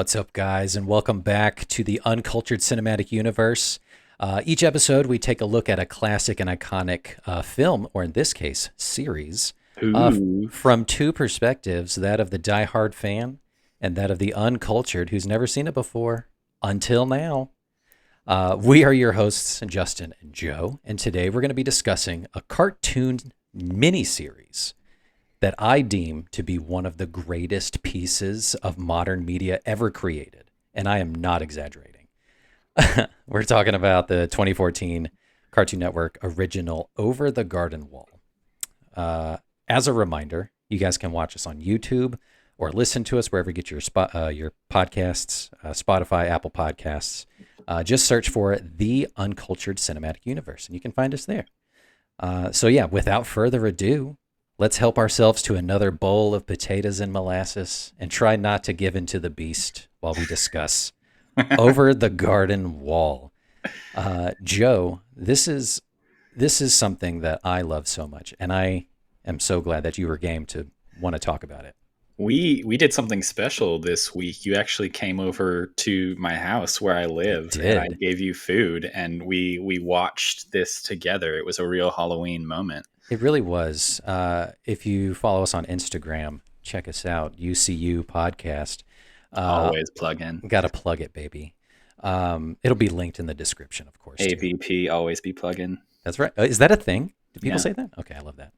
What's up, guys, and welcome back to the Uncultured Cinematic Universe. Each episode, we take a look at a classic and iconic film, or in this case, series, Ooh. from two perspectives, that of the diehard fan and that of the uncultured who's never seen it before until now. We are your hosts, Justin and Joe, and today we're going to be discussing a cartoon miniseries that I deem to be one of the greatest pieces of modern media ever created. And I am not exaggerating. We're talking about the 2014 Cartoon Network original Over the Garden Wall. As a reminder, you guys can watch us on YouTube or listen to us wherever you get your podcasts, Spotify, Apple Podcasts. Just search for The Uncultured Cinematic Universe, and you can find us there. Without further ado, let's help ourselves to another bowl of potatoes and molasses and try not to give in to the beast while we discuss Over the Garden Wall. Joe, this is something that I love so much, and I am so glad that you were game to want to talk about it. We did something special this week. You actually came over to my house where I live, and I gave you food, and we watched this together. It was a real Halloween moment. It really was. If you follow us on Instagram, check us out, UCU Podcast. Always plug in. Got to plug it, baby. It'll be linked in the description, of course. ABP, always be plug in. That's right. Is that a thing? Do people say that? Okay, I love that.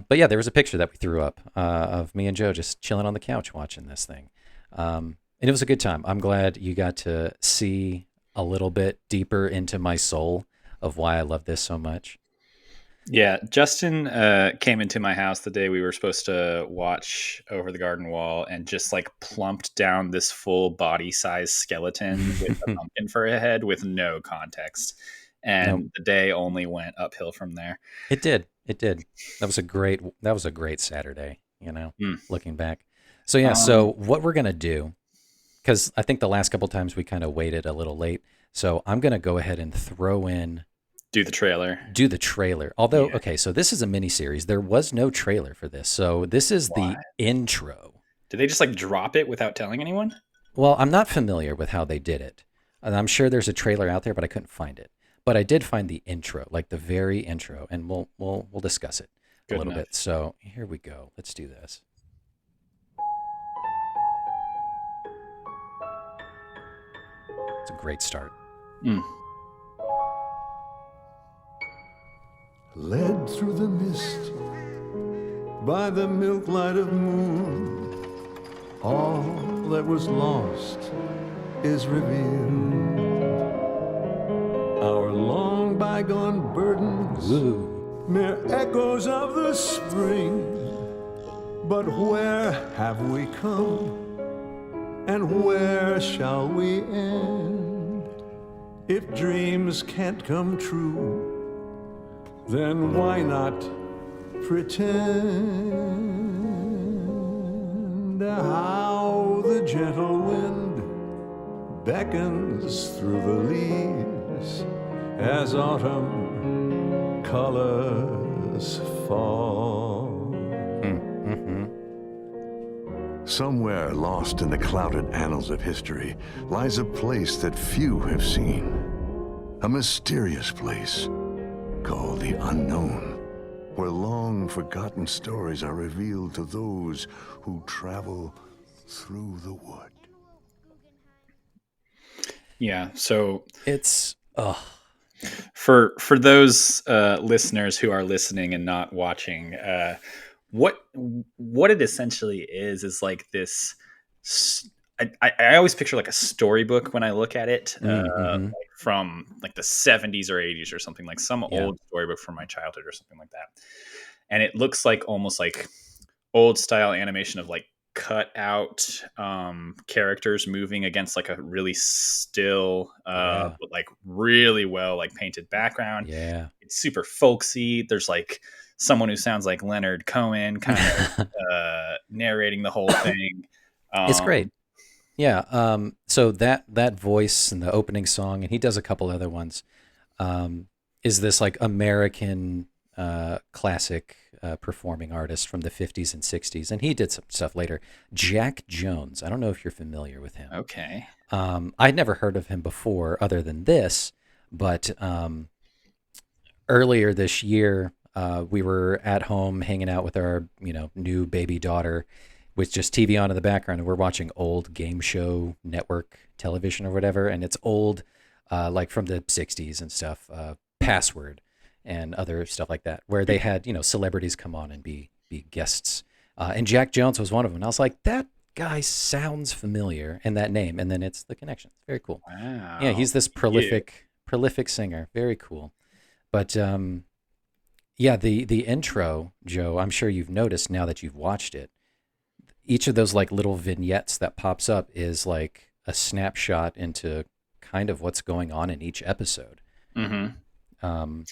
There was a picture that we threw up of me and Joe just chilling on the couch watching this thing. And it was a good time. I'm glad you got to see a little bit deeper into my soul of why I love this so much. Yeah, Justin came into my house the day we were supposed to watch Over the Garden Wall and just like plumped down this full body size skeleton with a pumpkin for a head with no context. And the day only went uphill from there. It did. That was a great Saturday, looking back. So what we're going to do, because I think the last couple times we kind of waited a little late. So I'm going to go ahead and Do the trailer. Although, okay, so this is a mini series. There was no trailer for this. So this is the intro. Did they just like drop it without telling anyone? Well, I'm not familiar with how they did it. And I'm sure there's a trailer out there, but I couldn't find it. But I did find the intro, like the very intro, and we'll discuss it a little bit. So here we go. Let's do this. It's a great start. Led through the mist by the milk light of moon, all that was lost is revealed. Our long bygone burdens, mere echoes of the spring. But where have we come, and where shall we end? If dreams can't come true, then why not pretend? How the gentle wind beckons through the leaves as autumn colors fall. Somewhere lost in the clouded annals of history lies a place that few have seen. A mysterious place called the Unknown, where long-forgotten stories are revealed to those who travel through the wood. Yeah, so it's for those listeners who are listening and not watching, what it essentially is like this. I always picture like a storybook when I look at it, like from like the 70s or 80s or something, like some old storybook from my childhood or something like that. And it looks like almost like old style animation of like cut out characters moving against like a really still, but like really well like painted background. Yeah, it's super folksy. There's like someone who sounds like Leonard Cohen kind of narrating the whole thing. It's great. Yeah. So that voice in the opening song, and he does a couple other ones, is this like American classic performing artist from the 50s and 60s, and he did some stuff later. Jack Jones. I don't know if you're familiar with him. Okay. I'd never heard of him before other than this, but earlier this year, we were at home hanging out with our, new baby daughter with just TV on in the background, and we're watching old game show network television or whatever, and it's old, like from the 60s and stuff, Password and other stuff like that, where they had, celebrities come on and be guests. And Jack Jones was one of them. And I was like, that guy sounds familiar, and that name, and then it's the connection. It's very cool. Wow. Yeah, he's this prolific singer. Very cool. But yeah, the intro, Joe, I'm sure you've noticed now that you've watched it. Each of those like little vignettes that pops up is like a snapshot into kind of what's going on in each episode. Mm-hmm. Um,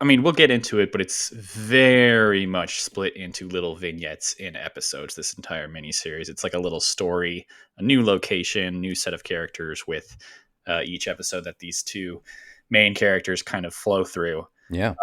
I mean, we'll get into it, but it's very much split into little vignettes in episodes, this entire miniseries. It's like a little story, a new location, new set of characters with each episode that these two main characters kind of flow through. yeah.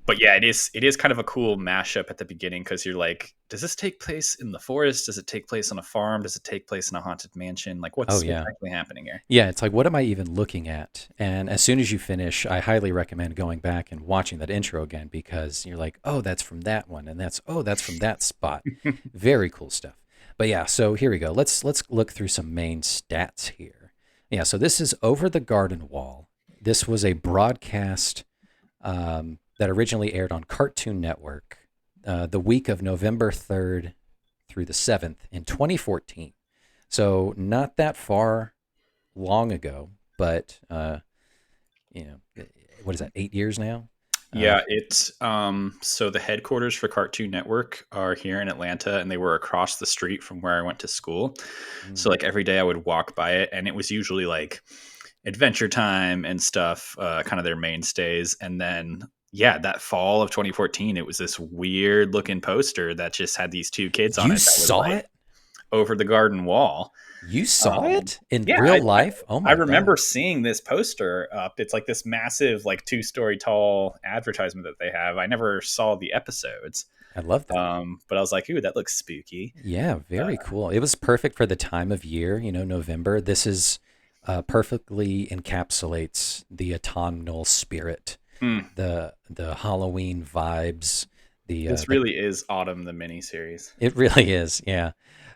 But yeah, it is kind of a cool mashup at the beginning, because you're like, does this take place in the forest? Does it take place on a farm? Does it take place in a haunted mansion? Like, what's actually happening here? Yeah, it's like, what am I even looking at? And as soon as you finish, I highly recommend going back and watching that intro again, because you're like, oh, that's from that one, and that's from that spot. Very cool stuff. But yeah, so here we go. Let's look through some main stats here. Yeah, so this is Over the Garden Wall. This was a broadcast that originally aired on Cartoon Network the week of November 3rd through the 7th in 2014. So not that far long ago, but what is that, 8 years now? Yeah, it's so the headquarters for Cartoon Network are here in Atlanta, and they were across the street from where I went to school. So like every day I would walk by it, and it was usually like Adventure Time and stuff, kind of their mainstays. And then that fall of 2014, it was this weird looking poster that just had these two kids on it. You that was saw like it? Over the garden wall. You saw it in yeah, real life? Oh my I remember God. seeing this poster up. It's like this massive, like 2-story tall advertisement that they have. I never saw the episodes. I love that. But I was like, ooh, that looks spooky. Yeah, very cool. It was perfect for the time of year, November. This is perfectly encapsulates the autumnal spirit, the Halloween vibes. This really is Autumn, the miniseries. It really is, yeah.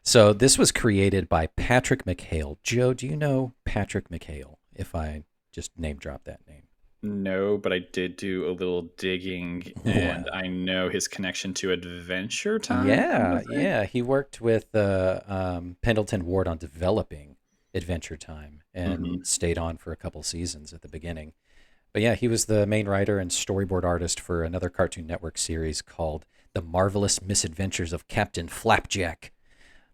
So this was created by Patrick McHale. Joe, do you know Patrick McHale? If I just name drop that name. No, but I did do a little digging, and I know his connection to Adventure Time. Yeah. He worked with Pendleton Ward on developing Adventure Time and stayed on for a couple seasons at the beginning. But yeah, he was the main writer and storyboard artist for another Cartoon Network series called The Marvelous Misadventures of Captain Flapjack.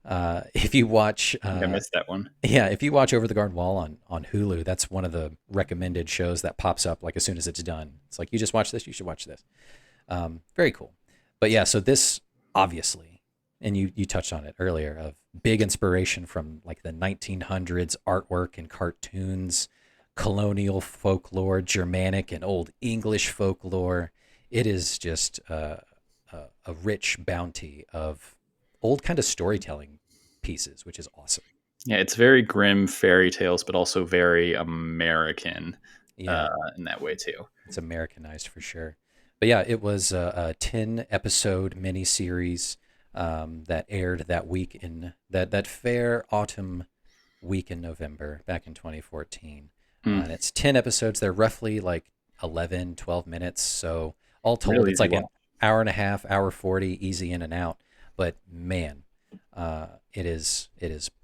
If you watch, I missed that one. Yeah, if you watch Over the Garden Wall on Hulu, that's one of the recommended shows that pops up like as soon as it's done. It's like, you just watch this, you should watch this. Very cool. But yeah, so this obviously, and you touched on it earlier, of big inspiration from like the 1900s artwork and cartoons, colonial folklore, Germanic and Old English folklore. It is just a rich bounty of old kind of storytelling pieces, which is awesome. Yeah, it's very grim fairy tales, but also very American in that way too. It's Americanized for sure. But yeah, it was a 10-episode miniseries that aired that week in that fair autumn week in November back in 2014. And it's 10 episodes. They're roughly like 11, 12 minutes. So all told, Really it's like an long. hour and a half, hour 40, easy in and out. But man, it is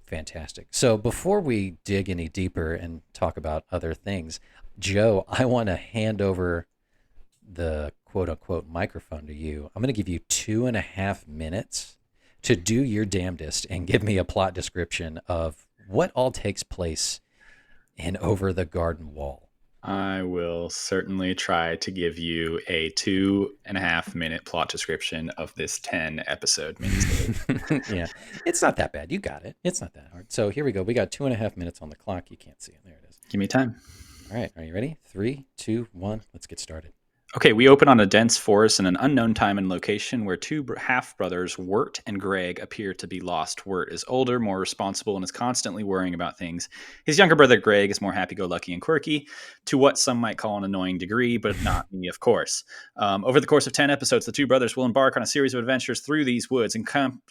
fantastic. So before we dig any deeper and talk about other things, Joe, I want to hand over the quote unquote microphone to you. I'm going to give you 2.5 minutes to do your damnedest and give me a plot description of what all takes place in Over the Garden Wall. I will certainly try to give you a 2.5 minute plot description of this 10 episode miniseries. Yeah, it's not that bad. You got it. It's not that hard. So here we go. We got 2.5 minutes on the clock. You can't see it. There it is. Give me time. All right. Are you ready? 3, 2, 1. Let's get started. Okay, we open on a dense forest in an unknown time and location where two half brothers, Wirt and Greg, appear to be lost. Wirt is older, more responsible, and is constantly worrying about things. His younger brother, Greg, is more happy go lucky and quirky, to what some might call an annoying degree, but not me, of course. Over the course of 10 episodes, the two brothers will embark on a series of adventures through these woods,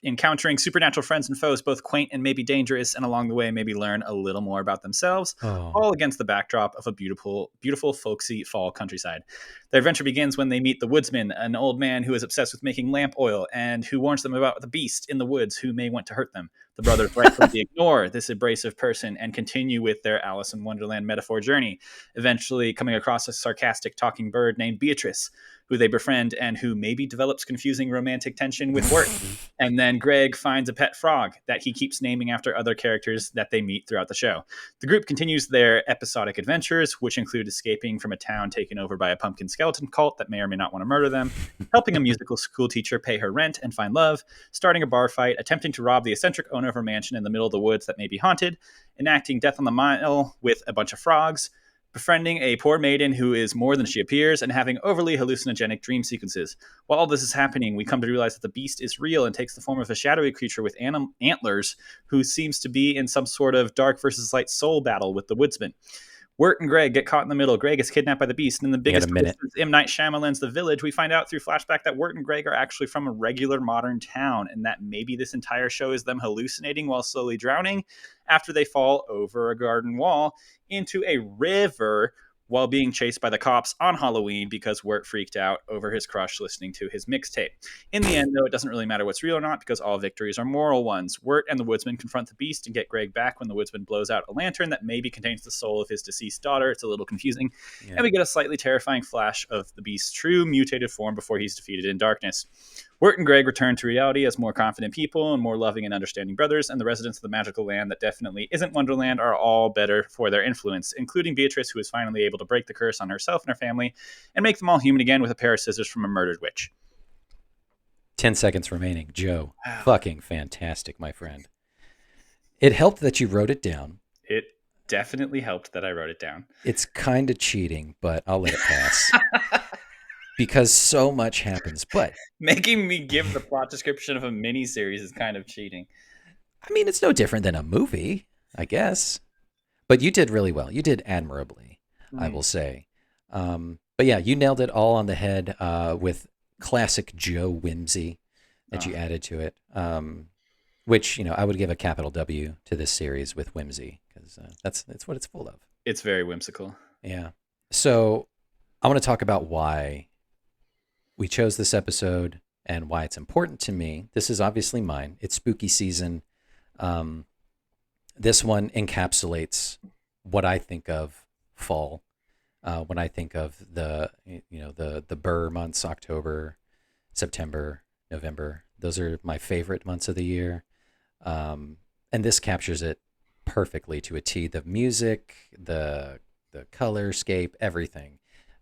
encountering supernatural friends and foes, both quaint and maybe dangerous, and along the way, maybe learn a little more about themselves, Oh, all against the backdrop of a beautiful, beautiful, folksy fall countryside. Their adventure begins when they meet the woodsman, an old man who is obsessed with making lamp oil and who warns them about the beast in the woods who may want to hurt them. The brothers rightfully ignore this abrasive person and continue with their Alice in Wonderland metaphor journey, eventually coming across a sarcastic talking bird named Beatrice, who they befriend and who maybe develops confusing romantic tension with Wirt. And then Greg finds a pet frog that he keeps naming after other characters that they meet throughout the show. The group continues their episodic adventures, which include escaping from a town taken over by a pumpkin skeleton cult that may or may not want to murder them, helping a musical school teacher pay her rent and find love, starting a bar fight, attempting to rob the eccentric owner of her mansion in the middle of the woods that may be haunted, enacting Death on the Mile with a bunch of frogs, befriending a poor maiden who is more than she appears, and having overly hallucinogenic dream sequences. While all this is happening, we come to realize that the beast is real and takes the form of a shadowy creature with antlers who seems to be in some sort of dark versus light soul battle with the woodsman. Wirt and Greg get caught in the middle. Greg is kidnapped by the beast, and in the you got a biggest twist minute. is M. Night Shyamalan's The Village. We find out through flashback that Wirt and Greg are actually from a regular modern town, and that maybe this entire show is them hallucinating while slowly drowning after they fall over a garden wall into a river while being chased by the cops on Halloween because Wirt freaked out over his crush listening to his mixtape. In the end, though, it doesn't really matter what's real or not because all victories are moral ones. Wirt and the woodsman confront the beast and get Greg back when the woodsman blows out a lantern that maybe contains the soul of his deceased daughter. It's a little confusing. Yeah. And we get a slightly terrifying flash of the beast's true mutated form before he's defeated in darkness. Wirt and Greg return to reality as more confident people and more loving and understanding brothers, and the residents of the magical land that definitely isn't Wonderland are all better for their influence, including Beatrice, who is finally able to break the curse on herself and her family and make them all human again with a pair of scissors from a murdered witch. 10 seconds remaining. Joe, Wow. fucking fantastic, my friend. It helped that you wrote it down. It definitely helped that I wrote it down. It's kind of cheating, but I'll let it pass. Because so much happens. But, Making me give the plot description of a miniseries is kind of cheating. I mean, it's no different than a movie, I guess. But you did really well. You did admirably, I will say. But yeah, you nailed it all on the head with classic Joe whimsy that you added to it. Which, I would give a capital W to this series with whimsy because that's what it's full of. It's very whimsical. Yeah. So I want to talk about why we chose this episode and why it's important to me. This is obviously mine. It's spooky season. This one encapsulates what I think of fall. When I think of the Burr months, October, September, November, those are my favorite months of the year. And this captures it perfectly to a T. The music, the colorscape, everything.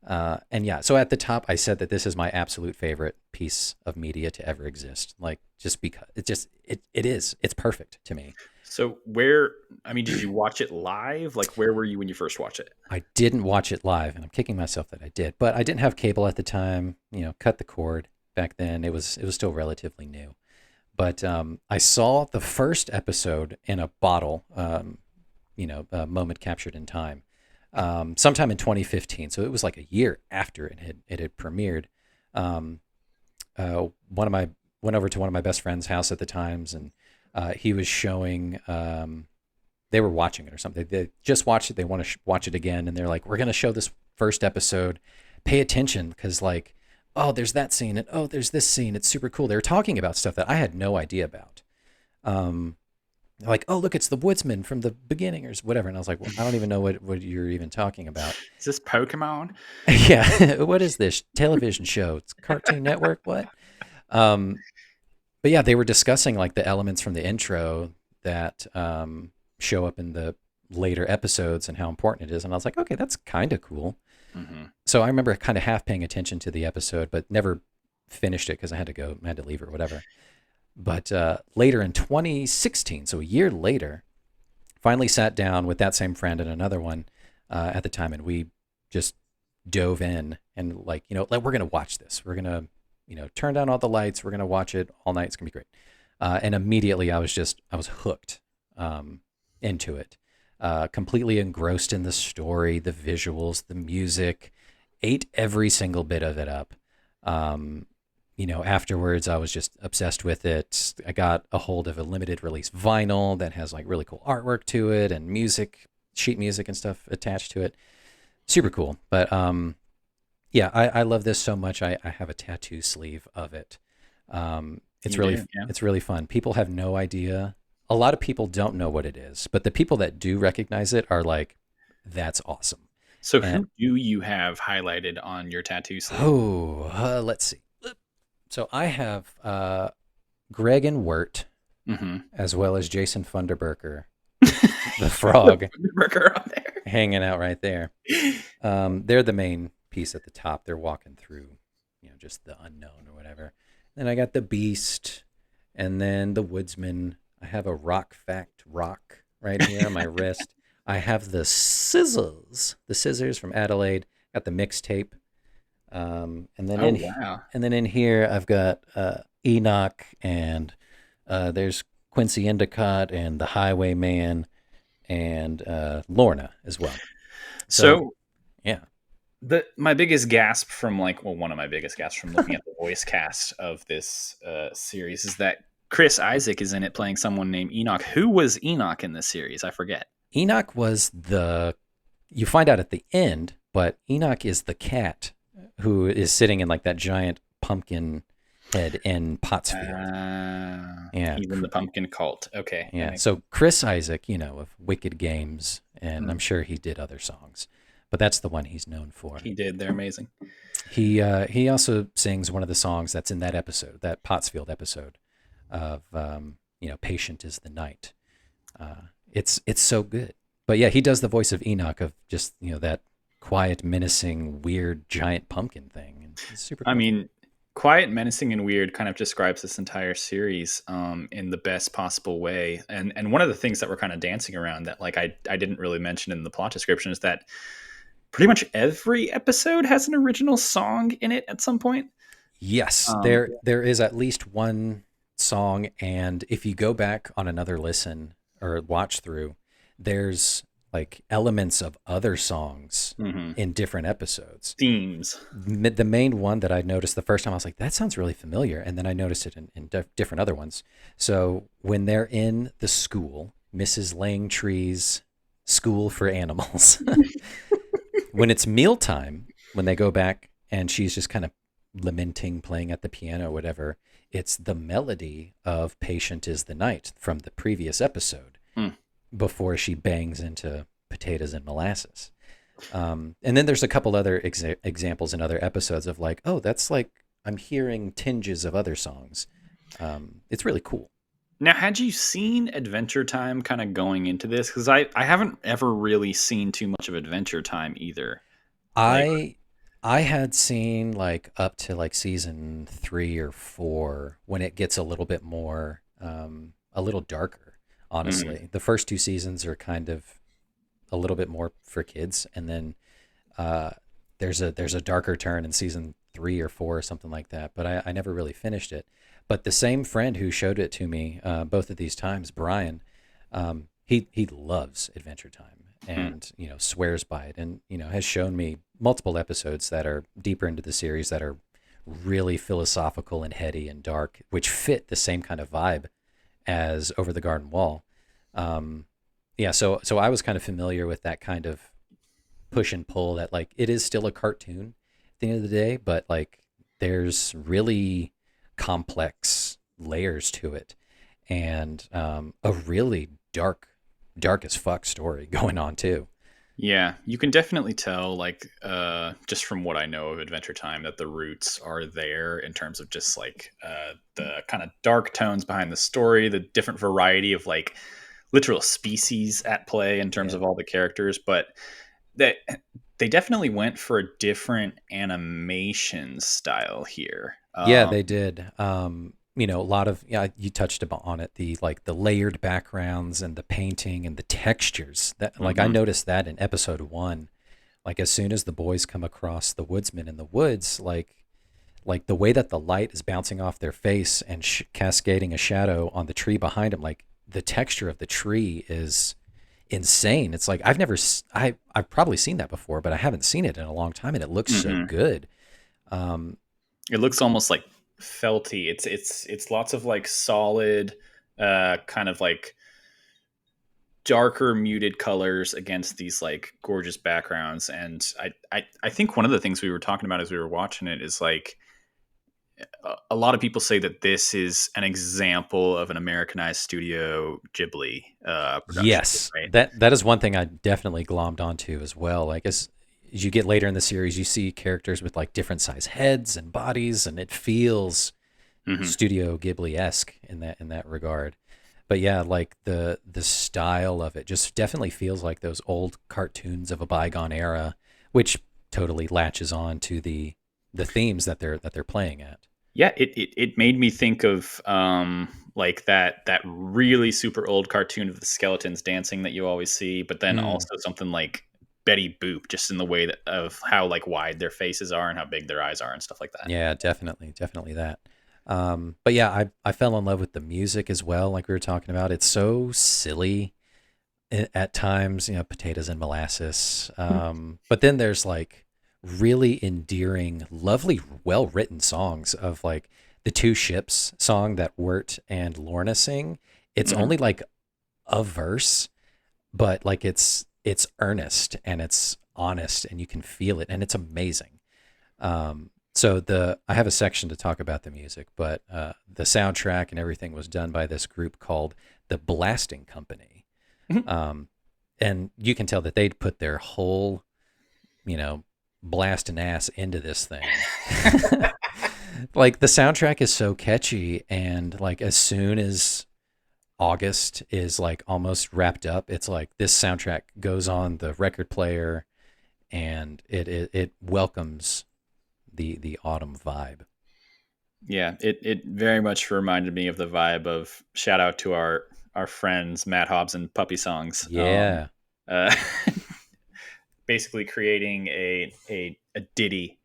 And yeah, so at the top, I said that this is my absolute favorite piece of media to ever exist. Like, just because it's perfect to me. So did you watch it live? Like, where were you when you first watched it? I didn't watch it live, and I'm kicking myself that I did. But I didn't have cable at the time. Cut the cord back then. It was still relatively new. But I saw the first episode in a bottle. A moment captured in time. Sometime in 2015. So it was like a year after it had premiered. Went over to one of my best friend's house at the times, and he was showing. They were watching it or something. They just watched it. They want to watch it again, and they're like, "We're going to show this first episode. Pay attention, because oh, there's that scene, and oh, there's this scene. It's super cool." They were talking about stuff that I had no idea about. Like, oh, look, it's the woodsman from the beginning or whatever. And I was like, well, I don't even know what you're even talking about. Is this Pokemon? Yeah. What is this television show? It's Cartoon Network. What? But yeah, they were discussing like the elements from the intro that show up in the later episodes and how important it is. And I was like, okay, that's kind of cool. Mm-hmm. So I remember kind of half paying attention to the episode, but never finished it because I had to leave or whatever. But later in 2016, so a year later, finally sat down with that same friend and another one at the time, and we just dove in and like, like we're gonna watch this. We're gonna, turn down all the lights. We're gonna watch it all night. It's gonna be great. And immediately I was hooked into it. Completely engrossed in the story, the visuals, the music. Ate every single bit of it up. Afterwards I was just obsessed with it. I got a hold of a limited release vinyl that has like really cool artwork to it and music, sheet music and stuff attached to it. Super cool. But yeah, I love this so much. I have a tattoo sleeve of it. It's You really do, yeah. it's really fun. People have no idea. A lot of people don't know what it is, but the people that do recognize it are like, "That's awesome." So And who do you have highlighted on your tattoo sleeve? let's see. So I have Greg and Wirt, Mm-hmm. as well as Jason Funderburker, the frog, Burger on there. hanging out right there. They're the main piece at the top. They're walking through, just the unknown or whatever. Then I got the Beast, and then the Woodsman. I have a Rock Fact Rock right here on my wrist. I have the scissors from Adelaide. Got the mixtape. And then Oh in wow. and then in here I've got Enoch, and there's Quincy Endicott and the Highwayman, and Lorna as well. So Yeah. my biggest gasp from one of my biggest gasps from looking at the voice cast of this series is that Chris Isaac is in it playing someone named Enoch. Who was Enoch in this series? I forget. Enoch was you find out at the end, but Enoch is the cat who is sitting in like that giant pumpkin head in Pottsfield. Yeah. He's in the pumpkin cult. Okay. that Yeah. makes- So Chris Isaac, of Wicked Games, and I'm sure he did other songs, but that's the one he's known for. he did. They're amazing. He also sings one of the songs that's in that episode, that Pottsfield episode of Patient is the Night. It's so good. But yeah, he does the voice of Enoch, of just that quiet, menacing, weird giant pumpkin thing. And it's super cool. I mean, quiet, menacing, and weird kind of describes this entire series in the best possible way. And one of the things that we're kind of dancing around that I didn't really mention in the plot description is that pretty much every episode has an original song in it at some point. Yes, there is at least one song, and if you go back on another listen or watch through, there's like elements of other songs in different episodes. Themes. The main one that I noticed the first time, I was like, that sounds really familiar, and then I noticed it in different other ones. So when they're in the school, Mrs. Langtree's School for Animals, when it's mealtime, when they go back and she's just kind of lamenting, playing at the piano, whatever, it's the melody of Patient is the Night from the previous episode before she bangs into Potatoes and Molasses. And then there's a couple other examples in other episodes of like, oh, that's like, I'm hearing tinges of other songs. It's really cool. Now, had you seen Adventure Time kind of going into this? Because I haven't ever really seen too much of Adventure Time either. I had seen like up to like season 3 or 4 when it gets a little bit more, a little darker. Honestly, the first 2 seasons are kind of a little bit more for kids, and then there's a darker turn in season 3 or 4 or something like that. But I never really finished it. But the same friend who showed it to me both of these times, Brian, he loves Adventure Time and swears by it, and has shown me multiple episodes that are deeper into the series that are really philosophical and heady and dark, which fit the same kind of vibe as Over the Garden Wall. So I was kind of familiar with that kind of push and pull, that like it is still a cartoon at the end of the day, but like there's really complex layers to it, and a really dark as fuck story going on too. Yeah, you can definitely tell, just from what I know of Adventure Time, that the roots are there in terms of just the kind of dark tones behind the story, the different variety of like literal species at play in terms of all the characters, but that they definitely went for a different animation style here. Yeah, they did. A lot of, you touched on it, the layered backgrounds and the painting and the textures that I noticed that in episode 1 Like as soon as the boys come across the woodsman in the woods, like the way that the light is bouncing off their face and cascading a shadow on the tree behind them, like the texture of the tree is insane. It's like I've probably seen that before, but I haven't seen it in a long time, and it looks so Hmm. good. Um, It looks almost like felty. It's lots of like solid, kind of like darker muted colors against these like gorgeous backgrounds. And I think one of the things we were talking about as we were watching it is like a lot of people say that this is an example of an Americanized Studio Ghibli production, yes, right? that is one thing I definitely glommed onto as well. Like as you get later in the series, you see characters with like different size heads and bodies, and it feels Hmm. Studio Ghibli esque in that regard. But yeah, like the style of it just definitely feels like those old cartoons of a bygone era, which totally latches on to the themes that they're playing at. Yeah, it made me think of like that really super old cartoon of the skeletons dancing that you always see, but then Mm, also something like Betty Boop, just in the way of how like wide their faces are and how big their eyes are and stuff like that. yeah, definitely that. But yeah, I fell in love with the music as well. Like we were talking about, it's so silly at times, you know, potatoes and molasses. But then there's like really endearing, lovely, well written songs of like the Two Ships song that Wirt and Lorna sing. It's Hmm. only like a verse, but like it's earnest and it's honest and you can feel it and it's amazing. So I have a section to talk about the music, but the soundtrack and everything was done by this group called the Blasting Company, Hmm. um, and you can tell that they'd put their whole, you know, blasting ass into this thing. Like the soundtrack is so catchy, and like as soon as August is like almost wrapped up, it's like this soundtrack goes on the record player, and it welcomes the autumn vibe. Yeah, it very much reminded me of the vibe of shout out to our friends Matt Hobbs and Puppy Songs. Yeah, Uh, basically creating a ditty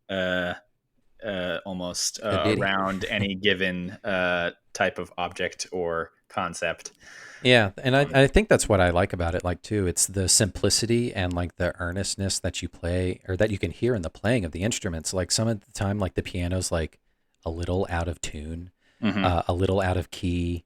almost a ditty. around any given type of object or concept. Yeah, and Um, I think that's what I like about it, like too. It's the simplicity and like the earnestness that you play or that you can hear in the playing of the instruments. Like some of the time, like the piano's like a little out of tune, mhm. a little out of key.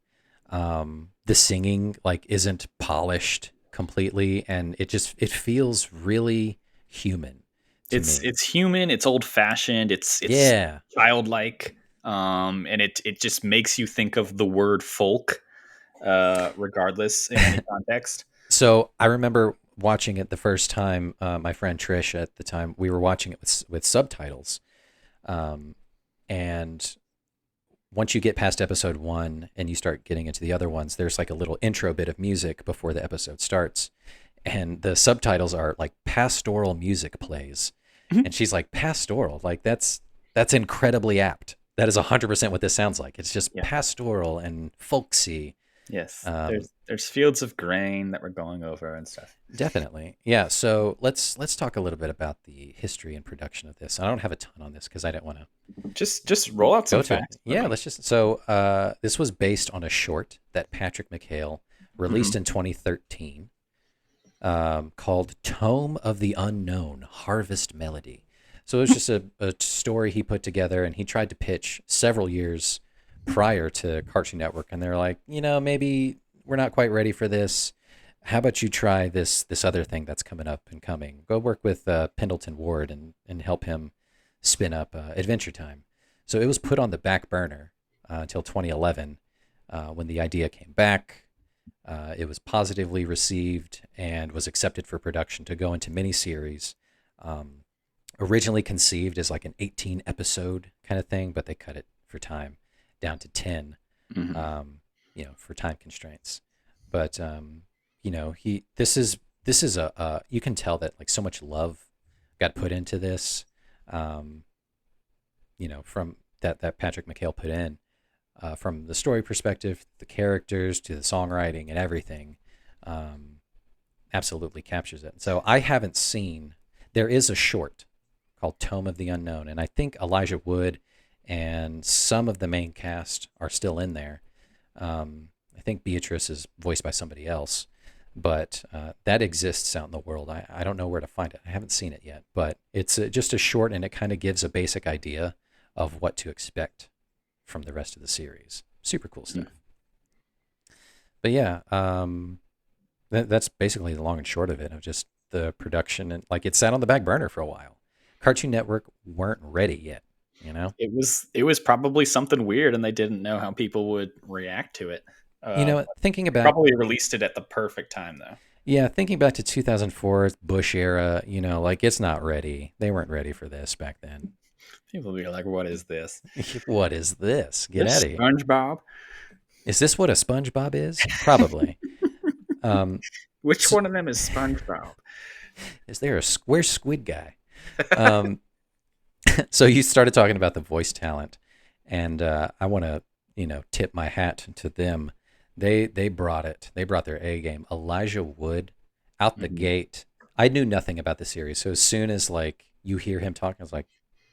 The singing like isn't polished completely, and it feels really human to me. It's human. It's old fashioned. It's Yeah. childlike, and it just makes you think of the word folk, regardless in any context. So I remember watching it the first time. My friend Trish at the time, we were watching it with subtitles. Um, and once you get past episode one and you start getting into the other ones, there's like a little intro bit of music before the episode starts. And the subtitles are like pastoral music plays. Mhm. And she's like, pastoral? Like that's incredibly apt. That is 100% what this sounds like. It's just Yeah. pastoral and folksy. Yes. Um, There's fields of grain that we're going over and stuff. Definitely. Yeah. So let's talk a little bit about the history and production of this. I don't have a ton on this because I didn't want to Just roll out some go to it. facts for Yeah, me. let's just this was based on a short that Patrick McHale released Mhm. in 2013, called Tome of the Unknown Harvest Melody. So it was just a story he put together and he tried to pitch several years prior to Cartoon Network, and they're like, you know, maybe we're not quite ready for this. How about you try this other thing that's coming up and coming? Go work with Pendleton Ward and help him spin up Adventure Time. So it was put on the back burner until 2011 when the idea came back. It was positively received and was accepted for production to go into miniseries. Um, Originally conceived as like an 18 episode kind of thing, but they cut it for time down to 10, Mhm. you know, for time constraints. But you know, this is a you can tell that like so much love got put into this. Um, you know, from that Patrick McHale put in, from the story perspective, the characters to the songwriting and everything, um, absolutely captures it. So I haven't seen There is a short called Tome of the Unknown, and I think Elijah Wood and some of the main cast are still in there. I think Beatrice is voiced by somebody else, but that exists out in the world. I don't know where to find it. I haven't seen it yet, but it's just a short, and it kind of gives a basic idea of what to expect from the rest of the series. Super cool stuff. But yeah, that's basically the long and short of it, of just the production. And like, it sat on the back burner for a while. Cartoon Network weren't ready yet, you know? It was probably something weird, and they didn't know how people would react to it. Thinking They about, probably released it at the perfect time, though. yeah, thinking back to 2004, Bush era, like, it's not ready. They weren't ready for this back then. People will be like, "What is this? What is this? Get This out of here. SpongeBob? Is this what a SpongeBob is? Probably. Which So- one of them is SpongeBob?" Is there a square squid guy? Um, so you started talking about the voice talent, and I want to, tip my hat to them. They brought it. They brought their A game. Elijah Wood, out the Mhm. gate. I knew nothing about the series, so as soon as like you hear him talking, I was like,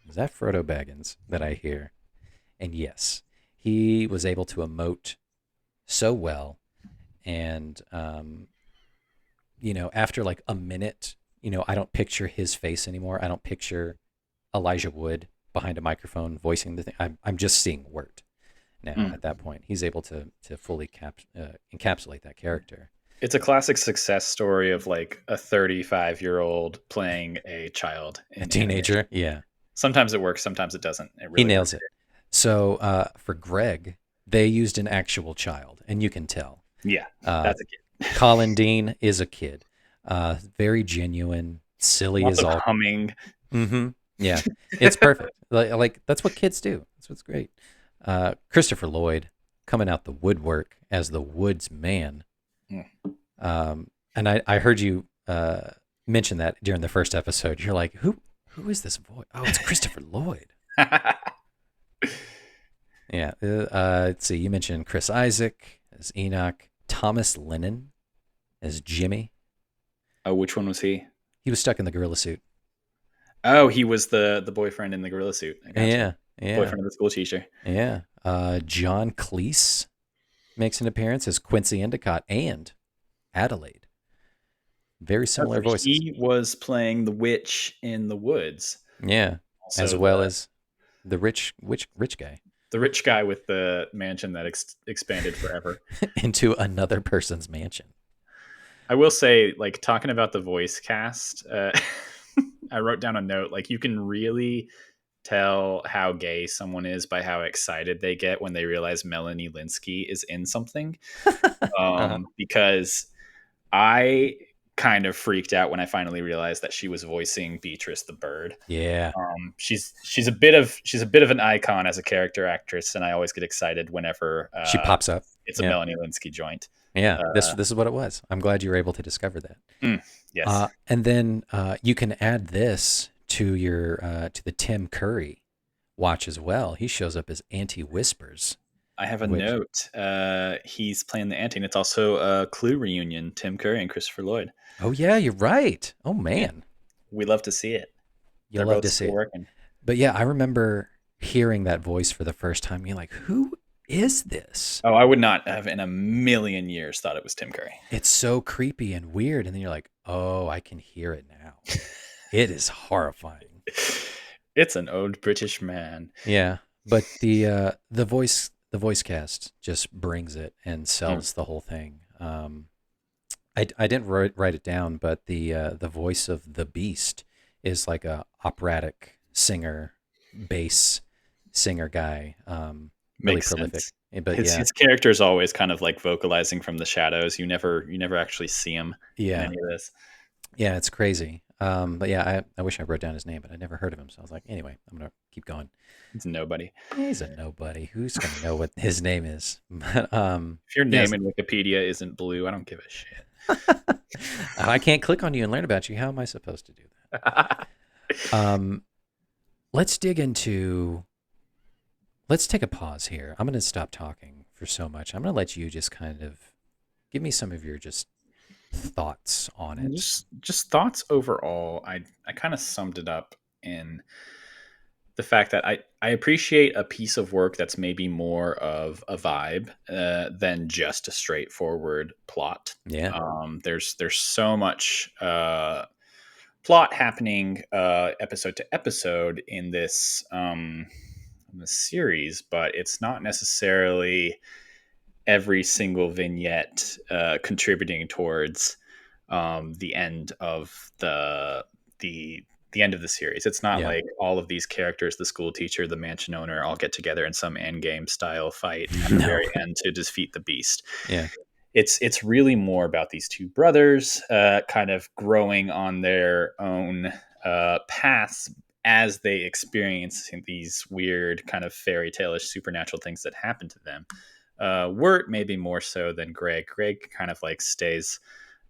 "Is that Frodo Baggins that I hear?" And yes, he was able to emote so well, and after like a minute, I don't picture his face anymore. I don't picture Elijah Wood behind a microphone voicing the thing. I'm just seeing Wirt now. Mm. At that point, he's able to fully encapsulate that character. It's a classic success story of like a 35-year-old playing a child, A teenager, yeah, Sometimes it works, sometimes it doesn't. It he really nails it. So for Greg, they used an actual child, and you can tell. Yeah, Uh, that's a kid. Colin Dean is a kid, very genuine, silly Lots as of all. humming. Mm-hmm. Yeah, it's perfect. Like that's what kids do. That's what's great. Christopher Lloyd coming out the woodwork as the Woods Man. Mm. And I heard you mention that during the first episode. You're like, who is this voice? Oh, it's Christopher Lloyd. Yeah. Let's see. You mentioned Chris Isaac as Enoch, Thomas Lennon as Jimmy. Oh, which one was he? He was stuck in the gorilla suit. Oh, he was the boyfriend in the gorilla suit. I gotcha. Yeah. Boyfriend of the school teacher. Yeah. John Cleese makes an appearance as Quincy Endicott and Adelaide. Very similar voices. He was playing the witch in the woods. Yeah. Also As well as the rich guy the rich guy with the mansion that expanded forever. into another person's mansion. I will say, like, talking about the voice cast, I wrote down a note. Like, you can really tell how gay someone is by how excited they get when they realize Melanie Linsky is in something. Because I kind of freaked out when I finally realized that she was voicing Beatrice the bird. Yeah. She's a bit of an icon as a character actress, and I always get excited whenever She pops up. it's a Melanie Linsky joint. Yeah. This is what it was. I'm glad you were able to discover that. Yes. And then you can add this to your to the Tim Curry watch as well. He shows up as Auntie Whispers. I have a note. He's playing the Auntie, and it's also a Clue reunion. Tim Curry and Christopher Lloyd. Oh yeah, you're right. Oh man, We love to see it. you'll They're love both to see still it. working. But yeah, I remember hearing that voice for the first time. You're like, who is this? Oh, I would not have in a million years thought it was Tim Curry. It's so creepy and weird, and then you're like, oh, I can hear it now. It is horrifying. It's an old British man. Yeah, but the voice cast just brings it and sells the whole thing. I didn't write it down, but the voice of the Beast is like a operatic singer, bass singer guy. Really Makes prolific. sense. But His character is always kind of like vocalizing from the shadows. You never actually see him in yeah, any of this. yeah, it's crazy. But yeah, I wish I wrote down his name, but I never heard of him. So I was like, anyway, I'm gonna keep going. It's nobody. He's a nobody. Who's gonna know what his name is? But If your name yes. in Wikipedia isn't blue, I don't give a shit. I can't click on you and learn about you. How am I supposed to do that? Let's dig into. Let's take a pause here. I'm going to stop talking for so much. I'm going to let you just kind of give me some of your just thoughts on And it. just thoughts overall. I kind of summed it up in the fact that I appreciate a piece of work that's maybe more of a vibe than just a straightforward plot. Yeah. There's so much plot happening episode to episode in this series, but it's not necessarily every single vignette contributing towards the end of the the end of the series. It's not Yeah. like all of these characters, the school teacher, the mansion owner, all get together in some end game style fight at the No. very end to defeat the beast. Yeah. It's really more about these two brothers kind of growing on their own paths as they experience these weird kind of fairy tale-ish supernatural things that happen to them. Wirt maybe more so than Greg. Greg kind of like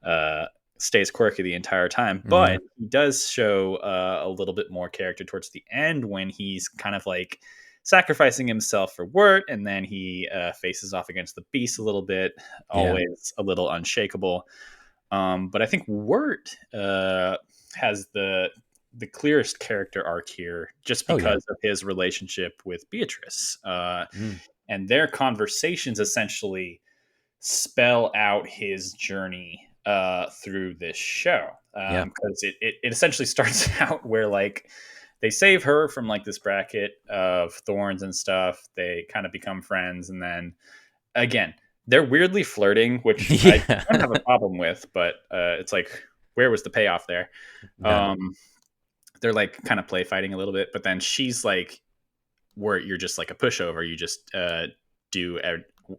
uh, stays quirky the entire time, Yeah. but he does show a little bit more character towards the end when he's kind of like sacrificing himself for Wirt, and then he faces off against the beast a little bit, Yeah. always a little unshakable. But I think Wirt has the clearest character arc here, just Oh yeah. because of his relationship with Beatrice, Mm. and their conversations essentially spell out his journey through this show. Yeah. Because it essentially starts out where like they save her from like this bracket of thorns and stuff. They kind of become friends, and then again they're weirdly flirting, which I Yeah. don't have a problem with, but it's like, where was the payoff there? No. Um, they're like kind of play fighting a little bit, but then she's like, where you're just like a pushover. You just do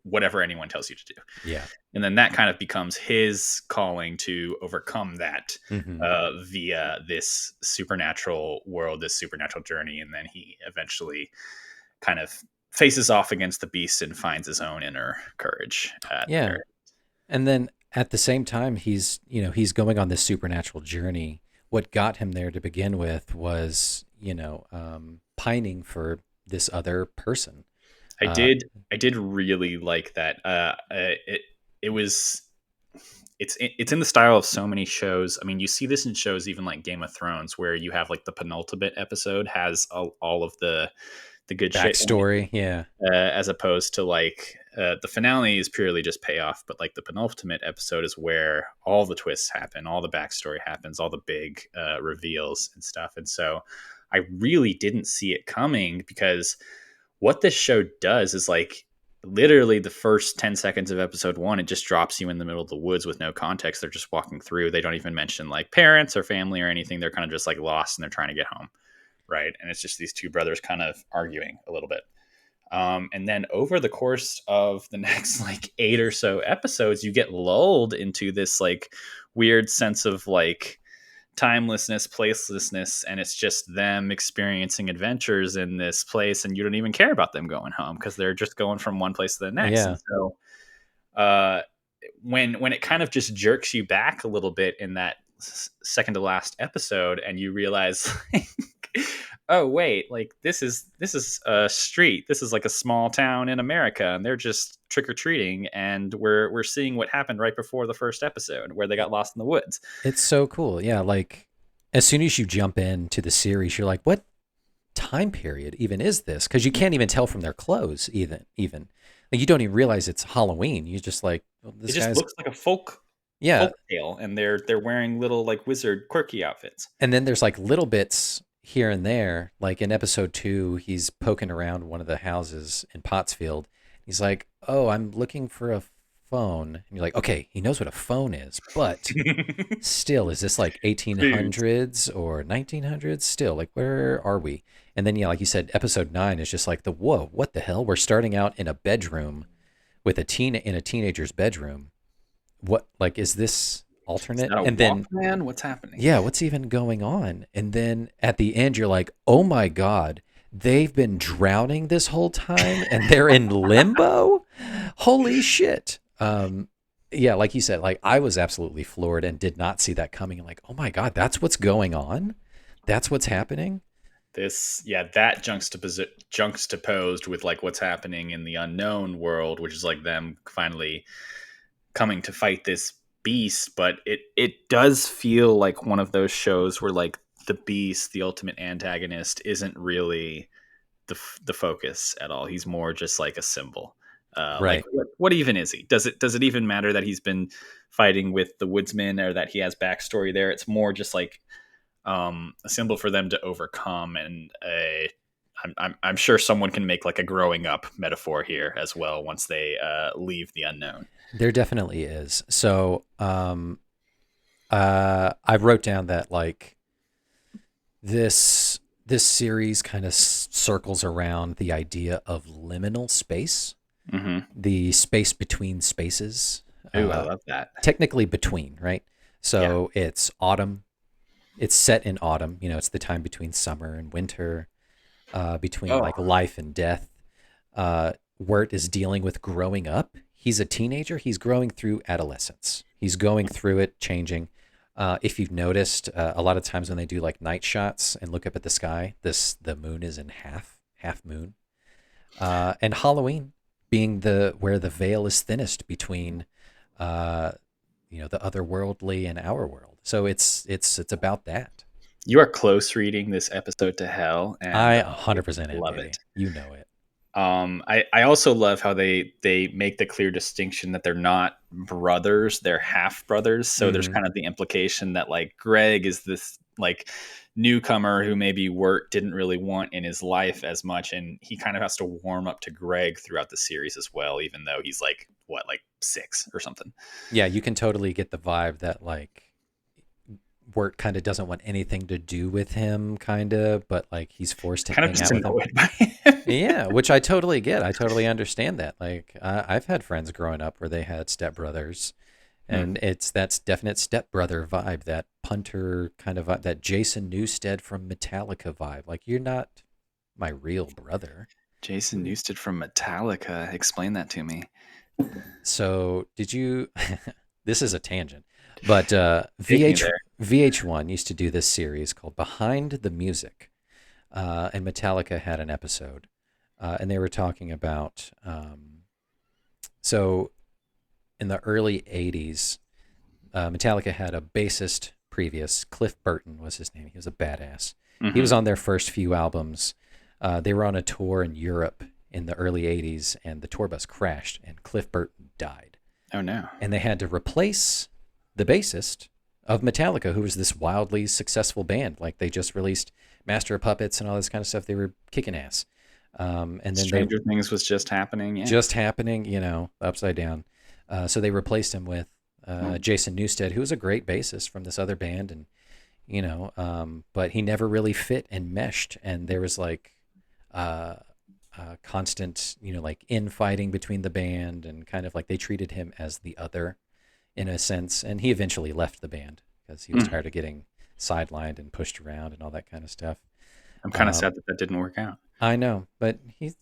whatever anyone tells you to do. Yeah. And then that kind of becomes his calling to overcome that Hmm. via this supernatural world, this supernatural journey. And then he eventually kind of faces off against the beast and finds his own inner courage at the Yeah. very. And then at the same time, he's going on this supernatural journey. What got him there to begin with was, pining for this other person. I Uh, did I did really like that. It was it's in the style of so many shows. I mean, you see this in shows even like Game of Thrones, where you have like the penultimate episode has all of the good shit in it, Backstory. Yeah. as opposed to like the finale is purely just payoff, but like the penultimate episode is where all the twists happen, all the backstory happens, all the big reveals and stuff. And so I really didn't see it coming, because what this show does is like literally the first 10 seconds of episode one, it just drops you in the middle of the woods with no context. They're just walking through. They don't even mention like parents or family or anything. They're kind of just like lost and they're trying to get home. Right. And it's just these two brothers kind of arguing a little bit. And then over the course of the next like 8 or so episodes, you get lulled into this like weird sense of like timelessness, placelessness, and it's just them experiencing adventures in this place, and you don't even care about them going home because they're just going from one place to the next. Yeah. And so uh, when it kind of just jerks you back a little bit in that second to last episode, and you realize like, oh wait, like this is a street, this is like a small town in America, and they're just trick-or-treating, and we're seeing what happened right before the first episode where they got lost in the woods. It's so cool. Yeah. Like as soon as you jump into the series, you're like, what time period even is this? Because you can't even tell from their clothes, even. Like you don't even realize it's Halloween. You just like, well, It this just guy's, looks like a yeah. folk tale, and they're wearing little like wizard quirky outfits. And then there's like little bits here and there. Like in episode 2, he's poking around one of the houses in Pottsfield. He's like, "Oh, I'm looking for a phone." And you're like, "Okay, he knows what a phone is, but still, is this like Dude. 1800s or 1900s? Still, like, where are we?" And then, yeah, like you said, episode 9 is just like whoa, what the hell? We're starting out in a bedroom with in a teenager's bedroom. What, like, is this Is alternate? that a And then Walkman? What's happening? yeah, what's even going on? And then at the end, you're like, oh my God, they've been drowning this whole time and they're in limbo? Holy shit. Yeah, like you said, like I was absolutely floored and did not see that coming. Like, oh my God, that's what's going on? That's what's happening? That juxtaposed with like what's happening in the unknown world, which is like them finally coming to fight this beast, but it does feel like one of those shows where like the beast, the ultimate antagonist, isn't really the focus at all. He's more just like a symbol. Like Right. what even is he? Does it even matter that he's been fighting with the woodsman or that he has backstory there? It's more just like a symbol for them to overcome, and I'm sure someone can make like a growing up metaphor here as well once they leave the unknown. There definitely is. So, I wrote down that like this series kind of circles around the idea of liminal space, Mm-hmm. the space between spaces. Ooh, I love that. Technically between, right? Yeah. So it's autumn. It's set in autumn. You know, it's the time between summer and winter, between Oh, like life and death. Wirt is dealing with growing up. He's a teenager. He's growing through adolescence. He's going through it, changing. If you've noticed, a lot of times when they do like night shots and look up at the sky, the moon is in half moon. And Halloween being the where the veil is thinnest between, the otherworldly and our world. So it's about that. you are close reading this episode to hell, and I 100% am, love baby. it. You know it. I also love how they make the clear distinction that they're not brothers, they're half brothers. So there's Mhm. kind of the implication that like Greg is this like newcomer who maybe Wirt didn't really want in his life as much, and he kind of has to warm up to Greg throughout the series as well, even though he's like what, like 6 or something. Yeah, you can totally get the vibe that like Wirt kind of doesn't want anything to do with him, kind of, but like he's forced to Kind of hang just out with him. annoyed by him. Yeah, which I totally get. I totally understand that. Like I've had friends growing up where they had stepbrothers, Hmm. and that's definite stepbrother vibe, that punter kind of vibe, that Jason Newsted from Metallica vibe. Like you're not my real brother. Jason Newsted from Metallica. Explain that to me. So did you? This is a tangent, but Take me there. VH1 used to do this series called Behind the Music, and Metallica had an episode, and they were talking about so in the early '80s, Metallica had a bassist previous. Cliff Burton was his name. He was a badass. He was Hmm. on their first few albums. They were on a tour in Europe in the early '80s, and the tour bus crashed, and Cliff Burton died. Oh no. And they had to replace the bassist of Metallica, who was this wildly successful band. Like they just released Master of Puppets and all this kind of stuff. They were kicking ass. And then they Stranger Things was just happening. Yeah. just happening, upside down. So they replaced him with Jason Newsted, who was a great bassist from this other band, and but he never really fit and meshed, and there was like constant, like infighting between the band, and kind of like they treated him as the other in a sense, and he eventually left the band because he was Mm. tired of getting sidelined and pushed around and all that kind of stuff. I'm kind of Um, sad that that didn't work out. I know, but he's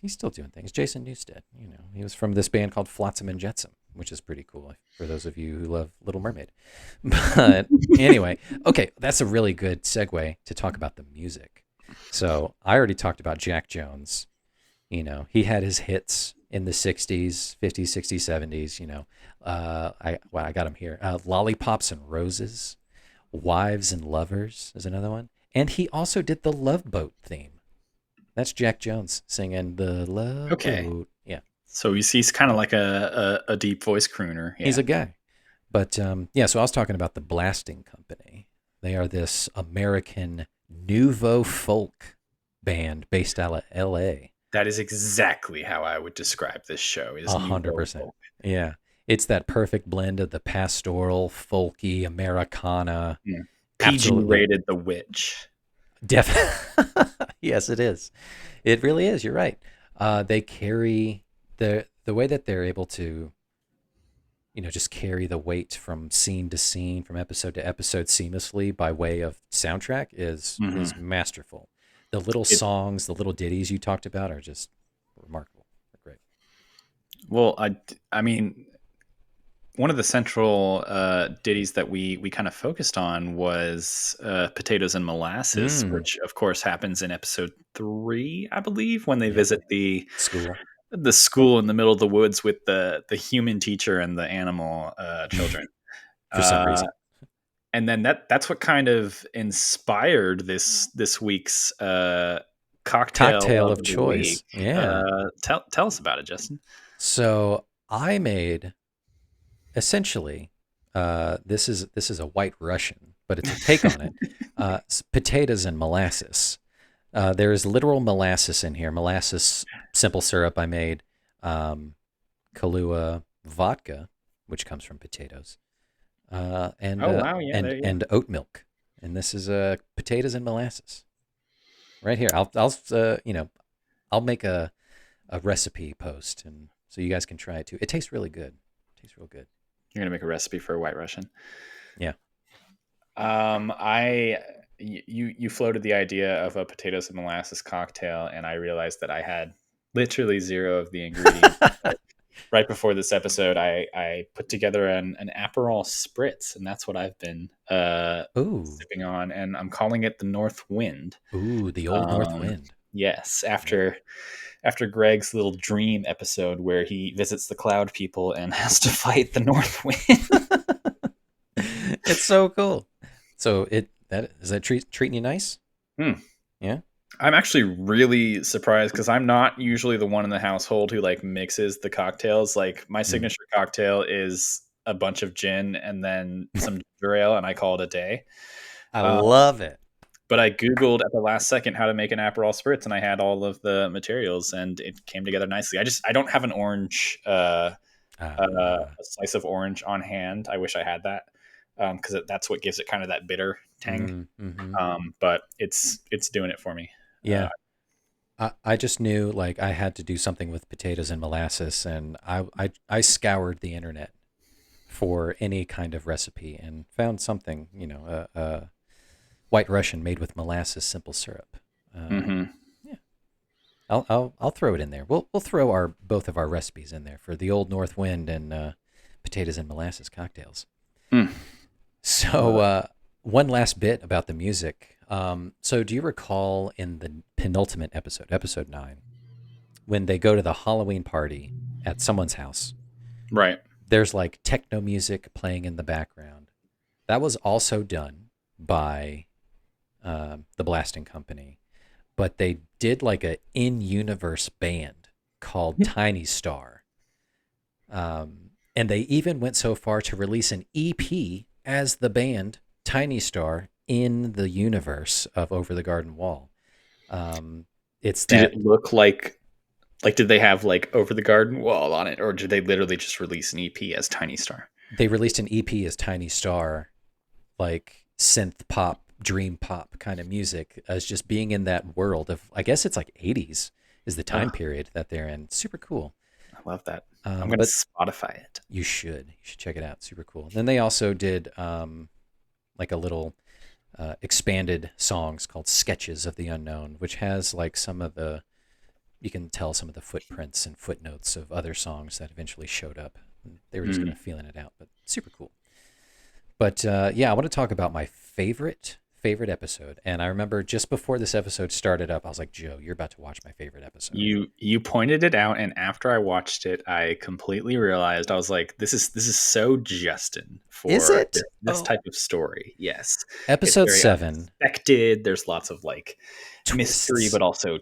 still doing things. Jason Newsted, he was from this band called Flotsam and Jetsam, which is pretty cool for those of you who love Little Mermaid. But anyway, okay, that's a really good segue to talk about the music. So I already talked about Jack Jones. He had his hits in the '60s, '50s, '60s, '70s. I got him here. Lollipops and Roses, Wives and Lovers is another one, and he also did the Love Boat theme. That's Jack Jones singing the Love Okay. Boat. Yeah, So he's kind of like a deep voice crooner. Yeah. he's a guy. But yeah, so I was talking about the Blasting Company. They are this American nouveau folk band based out of L.A. That is exactly how I would describe this show. Is 100%. Yeah, it's that perfect blend of the pastoral, folky, Americana. Yeah. PG Absolutely. rated The Witch. Yes, it is. It really is. You're right. They carry the way that they're able to, just carry the weight from scene to scene, from episode to episode seamlessly by way of soundtrack is masterful. The little It- songs, the little ditties you talked about are just remarkable. They're great. Well, I mean, one of the central ditties that we kind of focused on was Potatoes and Molasses, Mm. which of course happens in episode 3, I believe, when they Yep. visit the School. the school in the middle of the woods with the human teacher and the animal children. For some reason. And then that's what kind of inspired this week's cocktail Of the choice. week. Yeah. Tell us about it, Justin. So I made essentially this is a White Russian, but it's a take on it. Potatoes and molasses. There is literal molasses in here. Molasses simple syrup I made. Kahlua vodka, which comes from potatoes. And Oh wow, yeah, there you go. and oat milk. And this is potatoes and molasses. Right here. I'll make a recipe post, and so you guys can try it too. It tastes really good. It tastes real good. You're gonna make a recipe for a White Russian. Yeah. You floated the idea of a potatoes and molasses cocktail, and I realized that I had literally zero of the ingredients. Right before this episode, I put together an Aperol spritz, and that's what I've been sipping on, and I'm calling it the North Wind. Ooh, the old North Wind. Yes, after Greg's little dream episode where he visits the Cloud People and has to fight the North Wind. It's so cool. So is that treating you nice? Yeah. I'm actually really surprised because I'm not usually the one in the household who like mixes the cocktails. Like my signature cocktail is a bunch of gin and then some ginger ale, and I call it a day. I love it. But I Googled at the last second how to make an Aperol spritz, and I had all of the materials, and it came together nicely. I don't have an orange, a slice of orange on hand. I wish I had that because that's what gives it kind of that bitter tang. But it's doing it for me. Yeah. I just knew like I had to do something with potatoes and molasses, and I scoured the internet for any kind of recipe and found something, White Russian made with molasses simple syrup. Yeah, I'll throw it in there. We'll throw both of our recipes in there for the old North Wind and potatoes and molasses cocktails. So one last bit about the music. So do you recall in the penultimate episode 9, when they go to the Halloween party at someone's house? Right. There's like techno music playing in the background. That was also done by the Blasting Company, but they did like a in-universe band called Tiny Star. And they even went so far to release an EP as the band Tiny Star in the universe of Over the Garden Wall. Did it look like did they have like Over the Garden Wall on it, or did they literally just release an EP as Tiny Star? They released an EP as Tiny Star, like synth pop, dream pop kind of music, as just being in that world of, I guess it's like 80s is the time period that they're in. Super cool. I love that. I'm going to Spotify it. You should check it out. Super cool. Then they also did like a little expanded songs called Sketches of the Unknown, which has like you can tell some of the footprints and footnotes of other songs that eventually showed up. They were just kind of feeling it out, but super cool. But yeah, I want to talk about my favorite episode. And I remember just before this episode started up, I was like, Joe, you're about to watch my favorite episode. You pointed it out, and after I watched it, I completely realized, I was like, this is so Justin for this type of story. Yes. Episode 7. Unexpected. There's lots of like twists, mystery, but also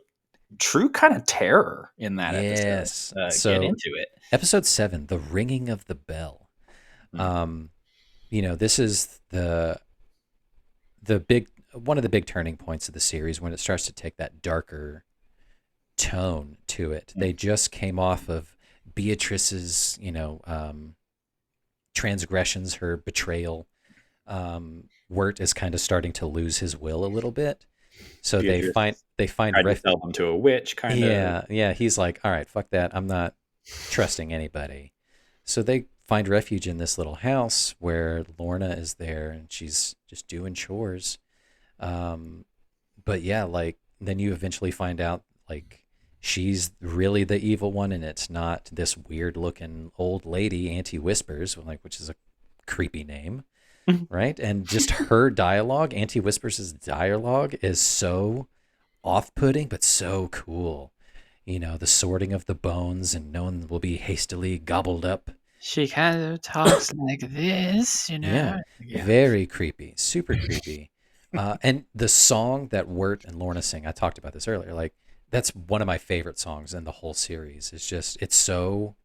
true kind of terror in that episode. So get into it. Episode 7, The Ringing of the Bell. This is one of the big turning points of the series when it starts to take that darker tone to it. They just came off of Beatrice's, transgressions, her betrayal. Wirt is kind of starting to lose his will a little bit. So Beatrice they find to sell them to a witch, kind of. Yeah. He's like, all right, fuck that. I'm not trusting anybody. So they find refuge in this little house where Lorna is there, and she's just doing chores. But yeah, like then you eventually find out like she's really the evil one, and it's not this weird looking old lady, Auntie Whispers, which is a creepy name. Right? And just her dialogue, Auntie Whispers' dialogue is so off-putting, but so cool. the sorting of the bones, and no one will be hastily gobbled up. She kind of talks like this, Yeah, Yeah. very creepy, super creepy. And the song that Wirt and Lorna sing, I talked about this earlier. Like, that's one of my favorite songs in the whole series. It's so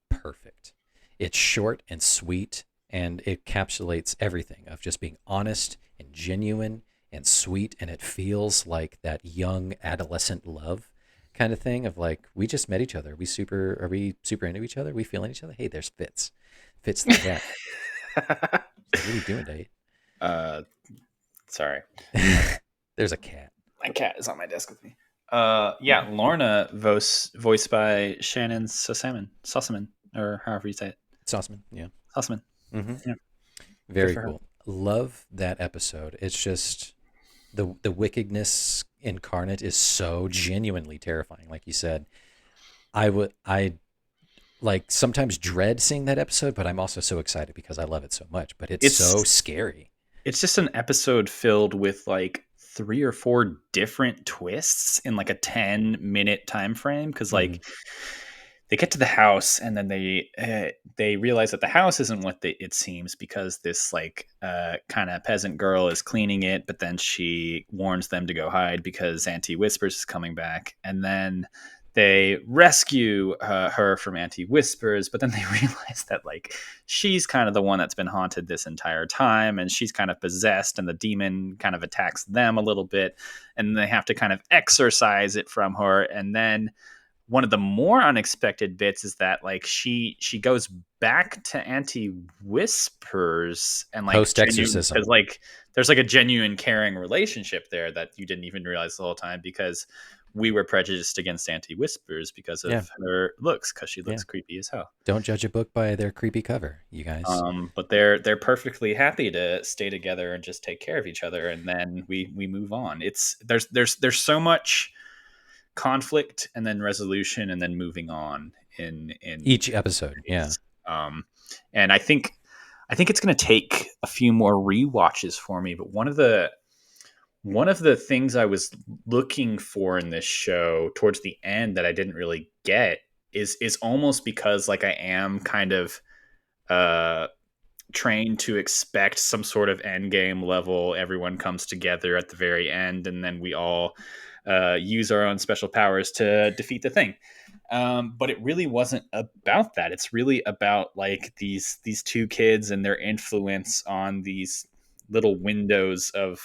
perfect. It's short and sweet, and it encapsulates everything of just being honest and genuine and sweet, and it feels like that young adolescent love kind of thing of like, we just met each other. Are we super into each other? We feeling each other? Hey, there's Fitz the cat. What are you doing, Dave? Sorry. There's a cat. My cat is on my desk with me. Yeah, Lorna, voiced by Shannon Sossaman, or however you say it. Sauceman, yeah. Sossaman. Mm-hmm. Yeah. Very for her. cool. Love that episode. It's just the wickedness incarnate is so genuinely terrifying. Like you said, I like sometimes dread seeing that episode, but I'm also so excited because I love it so much. But it's so scary. It's just an episode filled with like 3 or 4 different twists in like a 10-minute time frame, because like they get to the house and then they realize that the house isn't what it seems, because this like kind of peasant girl is cleaning it, but then she warns them to go hide because Auntie Whispers is coming back, and then they rescue her from Auntie Whispers, but then they realize that like she's kind of the one that's been haunted this entire time, and she's kind of possessed, and the demon kind of attacks them a little bit, and they have to kind of exorcise it from her. And then one of the more unexpected bits is that like she goes back to Auntie Whispers and like post exorcism, because like there's like a genuine caring relationship there that you didn't even realize the whole time, because we were prejudiced against Auntie Whispers because of her looks, because she looks creepy as hell. Don't judge a book by their creepy cover, you guys. But they're perfectly happy to stay together and just take care of each other, and then we move on. There's so much conflict and then resolution and then moving on in each episode. And I think it's going to take a few more rewatches for me, but one of the things I was looking for in this show towards the end that I didn't really get is almost because like I am kind of trained to expect some sort of end game level, everyone comes together at the very end and then we all use our own special powers to defeat the thing. But it really wasn't about that. It's really about like these 2 kids and their influence on these little windows of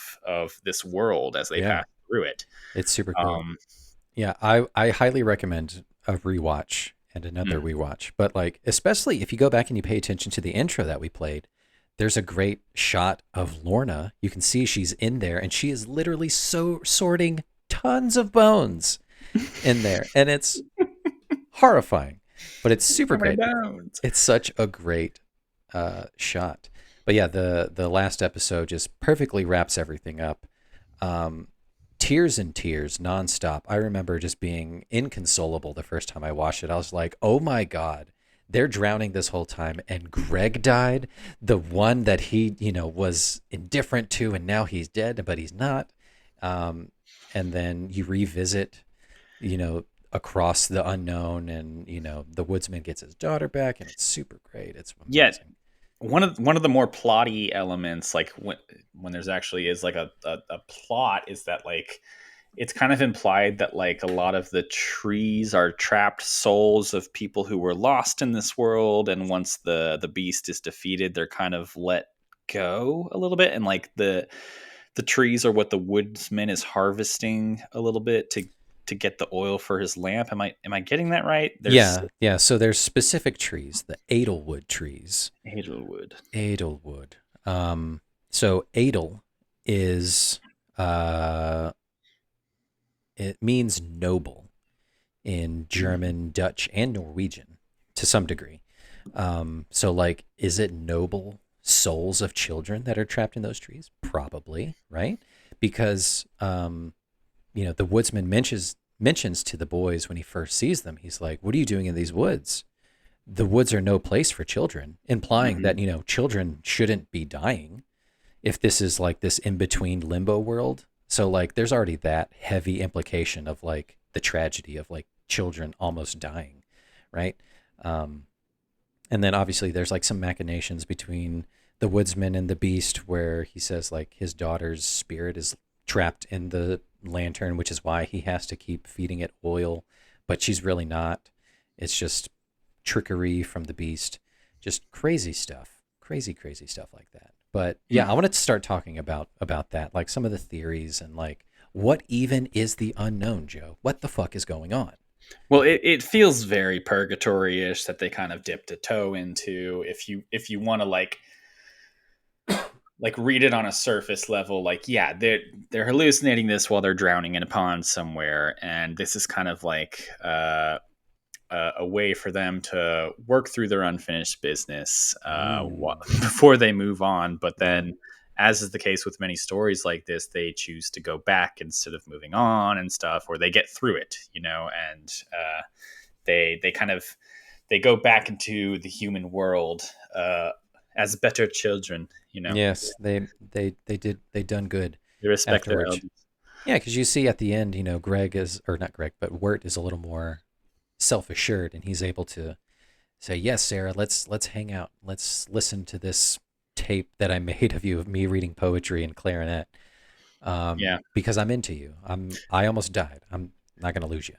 this world as they pass through it. It's super cool. I highly recommend a rewatch and another rewatch. But like, especially if you go back and you pay attention to the intro that we played, there's a great shot of Lorna. You can see she's in there and she is literally sorting tons of bones in there, and it's horrifying, but it's super great. It's such a great shot. But yeah, the last episode just perfectly wraps everything up. Tears and tears nonstop. I remember just being inconsolable the first time I watched it. I was like, oh my God, they're drowning this whole time. And Greg died, the one that he, was indifferent to, and now he's dead, but he's not. And then you revisit, across the unknown, and, the woodsman gets his daughter back, and it's super great. It's amazing. Yeah. One of the more plotty elements, like when there's actually is like a plot, is that like it's kind of implied that like a lot of the trees are trapped souls of people who were lost in this world, and once the beast is defeated, they're kind of let go a little bit, and like the trees are what the woodsman is harvesting a little bit to get the oil for his lamp. Am I getting that right? Yeah. So there's specific trees, the Edelwood trees. Edelwood. So Edel is it means noble in German, Dutch, and Norwegian to some degree. So like, is it noble souls of children that are trapped in those trees? Probably, right? Because the woodsman mentions to the boys when he first sees them, he's like, what are you doing in these woods? The woods are no place for children, implying that, children shouldn't be dying if this is like this in-between limbo world. So like, there's already that heavy implication of like the tragedy of like children almost dying, right? Um, and then obviously there's like some machinations between the woodsman and the beast where he says like his daughter's spirit is trapped in the lantern, which is why he has to keep feeding it oil, but she's really not. It's just trickery from the beast. Just crazy stuff. Crazy stuff like that. But yeah, I wanted to start talking about that, like some of the theories and like what even is the unknown, Joe? What the fuck is going on? Well, it feels very purgatory-ish that they kind of dipped a toe into. If you want to like read it on a surface level, like yeah, they're hallucinating this while they're drowning in a pond somewhere, and this is kind of like a way for them to work through their unfinished business before they move on. But then, as is the case with many stories like this, they choose to go back instead of moving on and stuff, or they get through it, and they kind of they go back into the human world as better children. Yes, they done good They respect their afterwards. elders. Yeah, because you see at the end, Greg is, or not Greg, but Wirt is a little more self-assured, and he's able to say, "Yes, Sarah, let's hang out. Let's listen to this tape that I made of you of me reading poetry and clarinet. Yeah, Because I'm into you. I almost died. I'm not gonna lose you."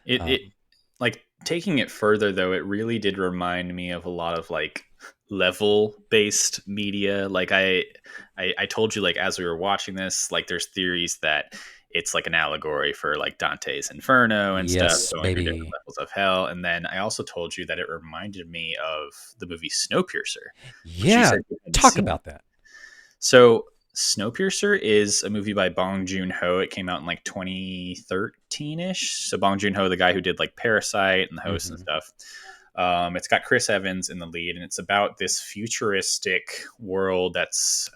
it like taking it further though, it really did remind me of a lot of like level based media. Like I told you, like as we were watching this, like there's theories that it's like an allegory for like Dante's Inferno and stuff, Yes, going through different baby. levels of hell. And then I also told you that it reminded me of the movie Snowpiercer, which you Yeah, said you hadn't talk seen. about that. So Snowpiercer is a movie by Bong Joon-ho. It came out in like 2013-ish. So Bong Joon-ho, the guy who did like Parasite and the Host and Hmm. stuff. It's got Chris Evans in the lead, and it's about this futuristic world that's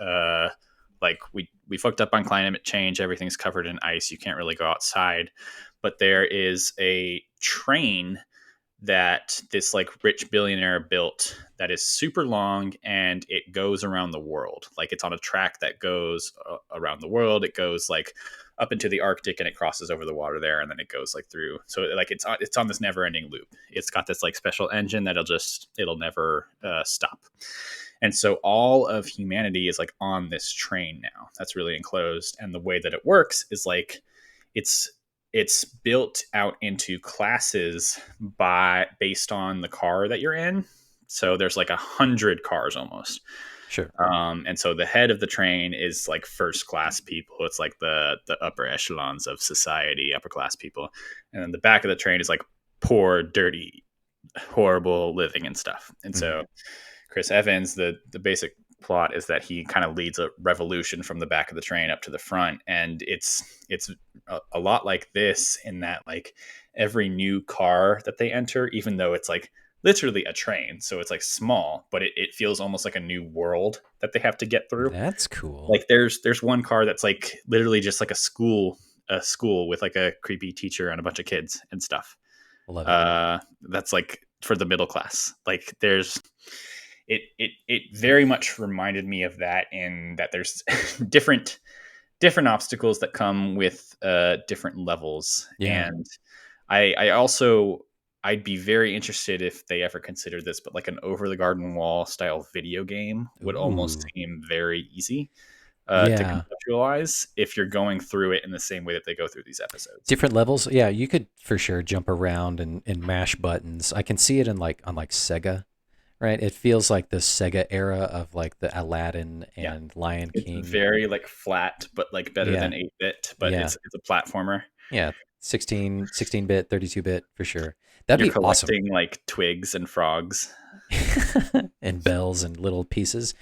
like we fucked up on climate change. Everything's covered in ice. You can't really go outside, but there is a train that this like rich billionaire built that is super long, and it goes around the world. Like it's on a track that goes around the world. It goes like up into the Arctic, and it crosses over the water there, and then it goes like through. So like it's on this never ending loop. It's got this like special engine that'll it'll never stop. And so all of humanity is like on this train now that's really enclosed. And the way that it works is like it's it's built out into classes based on the car that you're in. So there's like 100 cars almost. Sure. And so the head of the train is like first class people. It's like the upper echelons of society, upper class people. And then the back of the train is like poor, dirty, horrible living and stuff. And so Chris Evans, the basic plot is that he kind of leads a revolution from the back of the train up to the front, and it's a lot like this in that like every new car that they enter, even though it's like literally a train, so it's like small, but it feels almost like a new world that they have to get through. That's cool. Like there's one car that's like literally just like a school with like a creepy teacher and a bunch of kids and stuff. Love it. That's like for the middle class. Like there's it very much reminded me of that, in that there's different obstacles that come with different levels. Yeah. And I also I'd be very interested if they ever considered this, but like an over the garden wall style video game would almost Ooh. seem very easy to Yeah. conceptualize if you're going through it in the same way that they go through these episodes. Different levels. Yeah, you could for sure jump around and mash buttons. I can see it in like on like Sega, right? It feels like the Sega era of like the Aladdin Yeah. and Lion It's King. very like flat, but like better Yeah. than 8-bit, but Yeah. it's a platformer. Yeah, 16-bit, 32-bit for sure. That'd You're be awesome. collecting like twigs and frogs. And bells and little pieces.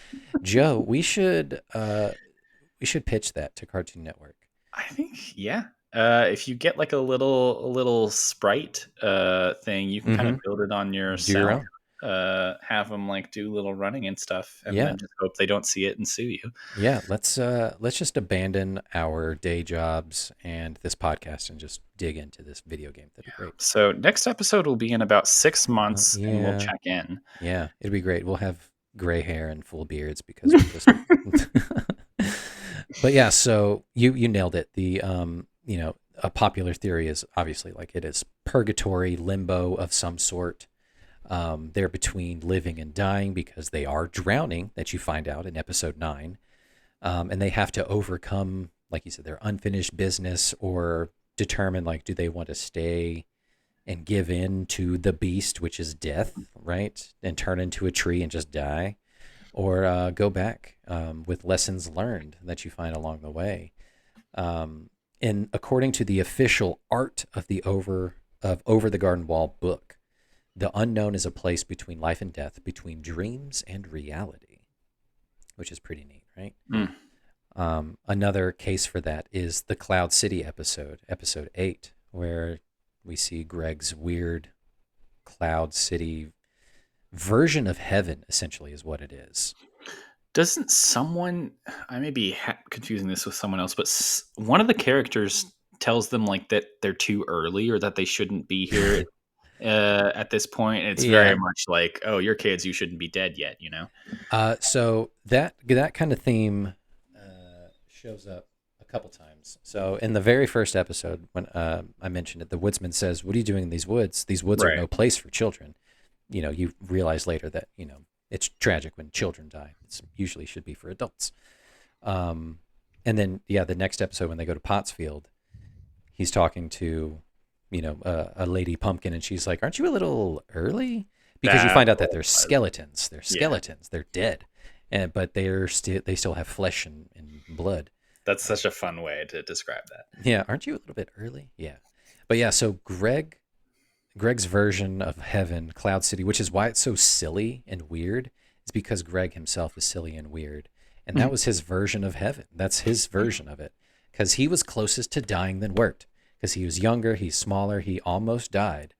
Joe, we should pitch that to Cartoon Network. I think, yeah. If you get like a little sprite thing, you can kind of build it on Do your yourself. own. Have them like do little running and stuff, and Yeah. then just hope they don't see it and sue you. Yeah, let's just abandon our day jobs and this podcast and just dig into this video game. That'd be great. So next episode will be in about 6 months, and we'll yeah. check in. Yeah, it'd be great. We'll have gray hair and full beards because we're just But yeah, so you nailed it. The a popular theory is obviously like it is purgatory, limbo of some sort. They're between living and dying because they are drowning, that you find out in episode 9. And they have to overcome, like you said, their unfinished business or determine, like, do they want to stay and give in to the beast, which is death, right? And turn into a tree and just die, or go back with lessons learned that you find along the way. And according to the official Art of Over the Garden Wall book, the unknown is a place between life and death, between dreams and reality, which is pretty neat, right? Another case for that is the Cloud City episode 8, where we see Greg's weird Cloud City version of heaven, essentially, is what it is. Doesn't someone, I may be confusing this with someone else, but one of the characters tells them like that they're too early or that they shouldn't be here at this point. It's very much like, oh, you're kids, you shouldn't be dead yet, you know? So that kind of theme shows up a couple times. So in the very first episode, when I mentioned it, the woodsman says, "What are you doing in these woods? These woods are no place for children." You know, you realize later that, you know, it's tragic when children die. It's usually should be for adults. And then, the next episode when they go to Pottsfield, he's talking to, you know, a lady pumpkin, and she's like, "Aren't you a little early?" Because you find out that they're skeletons. They're skeletons. They're dead, but they still have flesh and blood. That's such a fun way to describe that. Yeah, aren't you a little bit early? Yeah, but yeah. So Greg's version of heaven, Cloud City, which is why it's so silly and weird, is because Greg himself is silly and weird, and that was his version of heaven. That's his version of it, because he was closest to dying than Wirt. Because he was younger, he's smaller, he almost died,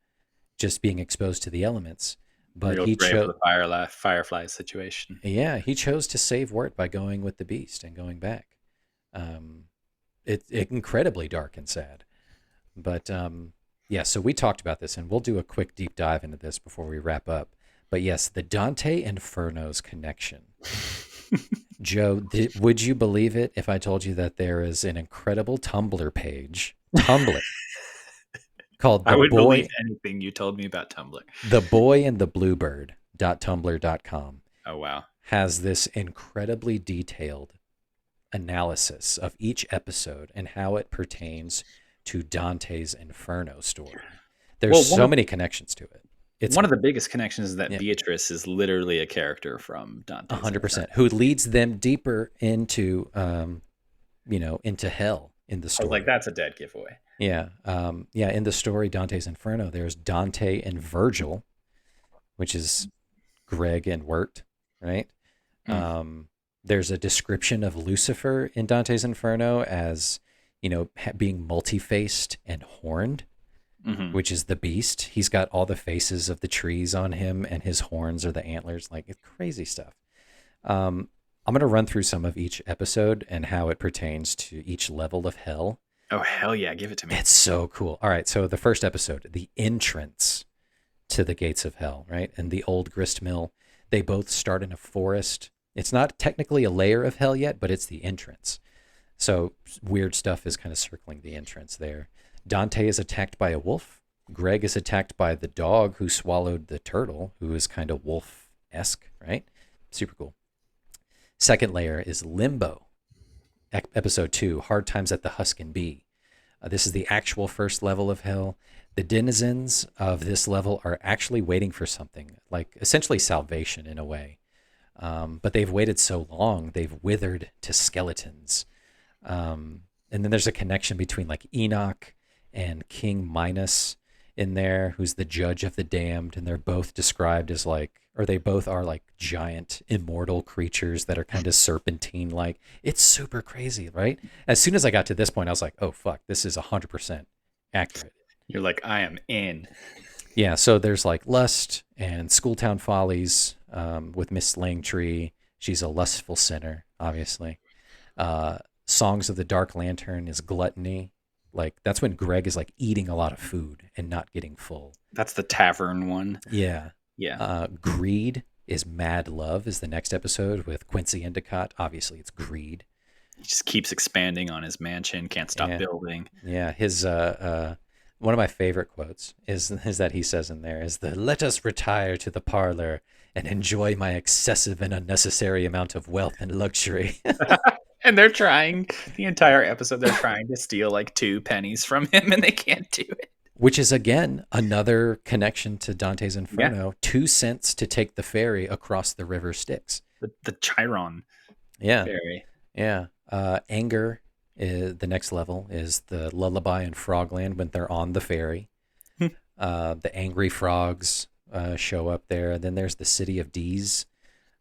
just being exposed to the elements. But he chose the firefly situation. Yeah, he chose to save Wirt by going with the beast and going back. It's incredibly dark and sad. But so we talked about this, and we'll do a quick deep dive into this before we wrap up. But yes, the Dante Inferno's connection. Joe, would you believe it if I told you that there is an incredible Tumblr page, called I would believe anything you told me about Tumblr. The Boy and the Bluebird.tumblr.com. Oh, wow. Has this incredibly detailed analysis of each episode and how it pertains to Dante's Inferno story. There's so many connections to it. It's one of the biggest connections is that Beatrice is literally a character from Dante's 100%, who leads them deeper into, into hell in the story. I was like, that's a dead giveaway. Yeah. In the story Dante's Inferno, there's Dante and Virgil, which is Greg and Wirt, right? There's a description of Lucifer in Dante's Inferno as, being multi-faced and horned, which is the beast. He's got all the faces of the trees on him, and his horns are the antlers. Like, it's crazy stuff. I'm going to run through some of each episode and how it pertains to each level of hell. Oh, hell yeah. Give it to me. It's so cool. All right. So the first episode, the entrance to the gates of hell, right? And the old grist mill, they both start in a forest. It's not technically a layer of hell yet, but it's the entrance. So weird stuff is kind of circling the entrance there. Dante is attacked by a wolf. Greg is attacked by the dog who swallowed the turtle, who is kind of wolf-esque, right? Super cool. Second layer is Limbo. Episode 2, Hard Times at the Huskin Bee. This is the actual first level of hell. The denizens of this level are actually waiting for something, like essentially salvation in a way. But they've waited so long, they've withered to skeletons. And then there's a connection between like Enoch and King Minos in there, who's the judge of the damned. And they're both described as they both are like giant immortal creatures that are kind of serpentine-like. It's super crazy, right? As soon as I got to this point, I was like, oh, fuck, this is 100% accurate. You're like, I am in. Yeah, so there's like Lust and Schooltown Follies with Miss Langtree. She's a lustful sinner, obviously. Songs of the Dark Lantern is Gluttony. Like, that's when Greg is like eating a lot of food and not getting full. That's the tavern one. Yeah. Yeah. Greed is Mad Love is the next episode with Quincy Endicott. Obviously, it's greed. He just keeps expanding on his mansion, can't stop Yeah. building. Yeah, his one of my favorite quotes is that he says in there is the "Let us retire to the parlor and enjoy my excessive and unnecessary amount of wealth and luxury." And they're trying the entire episode. They're trying to steal like 2 pennies from him, and they can't do it. Which is again another connection to Dante's Yeah, Inferno. 2 cents to take the ferry across the river Styx. the Chiron Yeah, fairy. yeah. Anger is the next level is the lullaby in Frogland when they're on the ferry. The angry frogs show up there. Then there's the city of D's,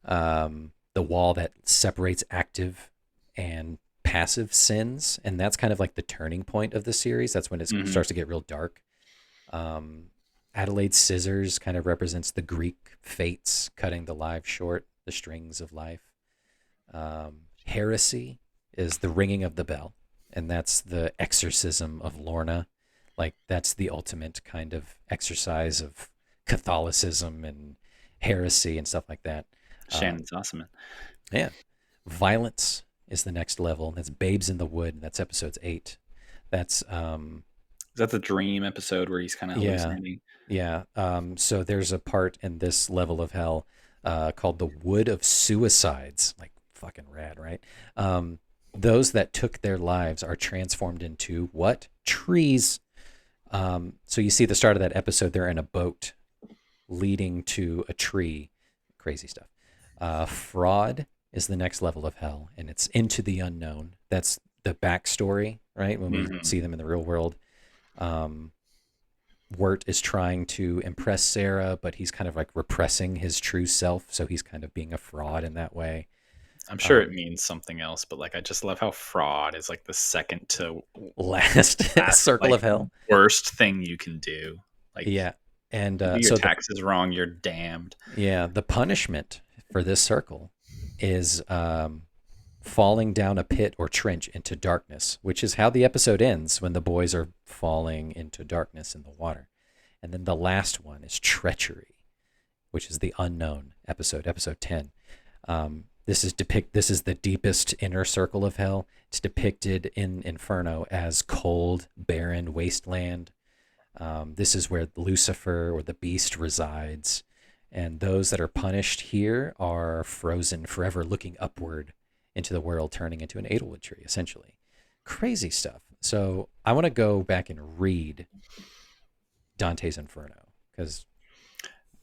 the wall that separates active and passive sins, and that's kind of like the turning point of the series. That's when it starts to get real dark. Adelaide's scissors kind of represents the Greek fates, cutting the life short, the strings of life. Heresy is the ringing of the bell, and that's the exorcism of Lorna. Like that's the ultimate kind of exercise of Catholicism and heresy and stuff like that. Shannon's awesome. Yeah. Violence is the next level. That's Babes in the Wood. That's episodes 8. That's Is that the dream episode where he's kind of hallucinating? yeah. So there's a part in this level of hell called the Wood of Suicides. Like fucking rad, right? Those that took their lives are transformed into what? Trees. So you see the start of that episode, they're in a boat leading to a tree. Crazy stuff. Fraud is the next level of hell, and it's into the unknown. That's the backstory, right? When we see them in the real world. Wirt is trying to impress Sarah, but he's kind of like repressing his true self, so he's kind of being a fraud in that way. I'm sure it means something else, but like I just love how fraud is like the second to Last circle like, of hell. worst thing you can do. Like Yeah. And do your so taxes wrong, you're damned. the punishment for this circle is falling down a pit or trench into darkness, which is how the episode ends when the boys are falling into darkness in the water. And then the last one is treachery, which is the unknown episode 10. This is the deepest inner circle of hell. It's depicted in Inferno as cold, barren wasteland. This is where Lucifer or the beast resides. And those that are punished here are frozen forever, looking upward into the world, turning into an Edelwood tree, essentially. Crazy stuff. So I want to go back and read Dante's Inferno because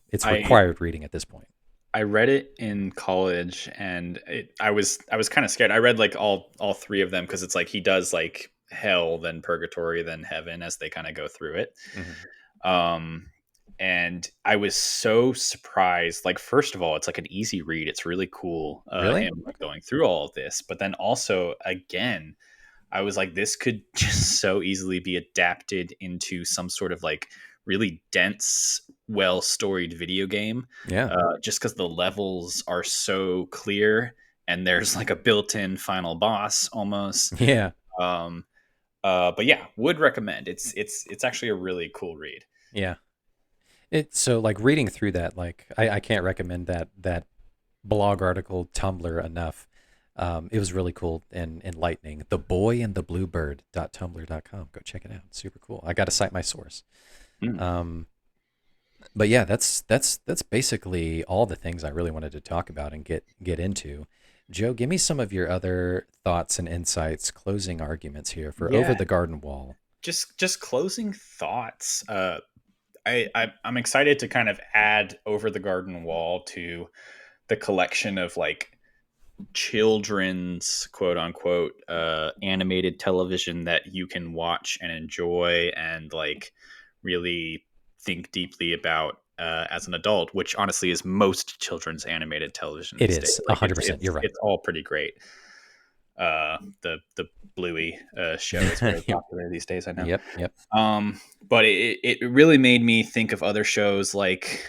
it's required reading at this point. I read it in college, and I was kind of scared. I read like all 3 of them because it's like he does like hell, then purgatory, then heaven as they kind of go through it. And I was so surprised. Like, first of all, it's like an easy read. It's really cool. Really? Him going through all of this, but then also again, I was like, this could just so easily be adapted into some sort of like really dense, well-storied video game. Yeah. Just because the levels are so clear and there's like a built-in final boss almost. Yeah. But yeah, would recommend. It's actually a really cool read. Yeah. It's so like reading through that, like I can't recommend that blog article Tumblr enough. It was really cool and enlightening. theboyandthebluebird.tumblr.com. Go check it out. It's super cool. I got to cite my source. But yeah, that's basically all the things I really wanted to talk about and get into. Joe, give me some of your other thoughts and insights, closing arguments here for Over the Garden Wall. Just closing thoughts. I'm excited to kind of add Over the Garden Wall to the collection of like children's quote unquote animated television that you can watch and enjoy and like really think deeply about as an adult, which honestly is most children's animated television. It is 100%. You're right. It's all pretty great. The Bluey show is very popular these days, I know. Yep. But it really made me think of other shows like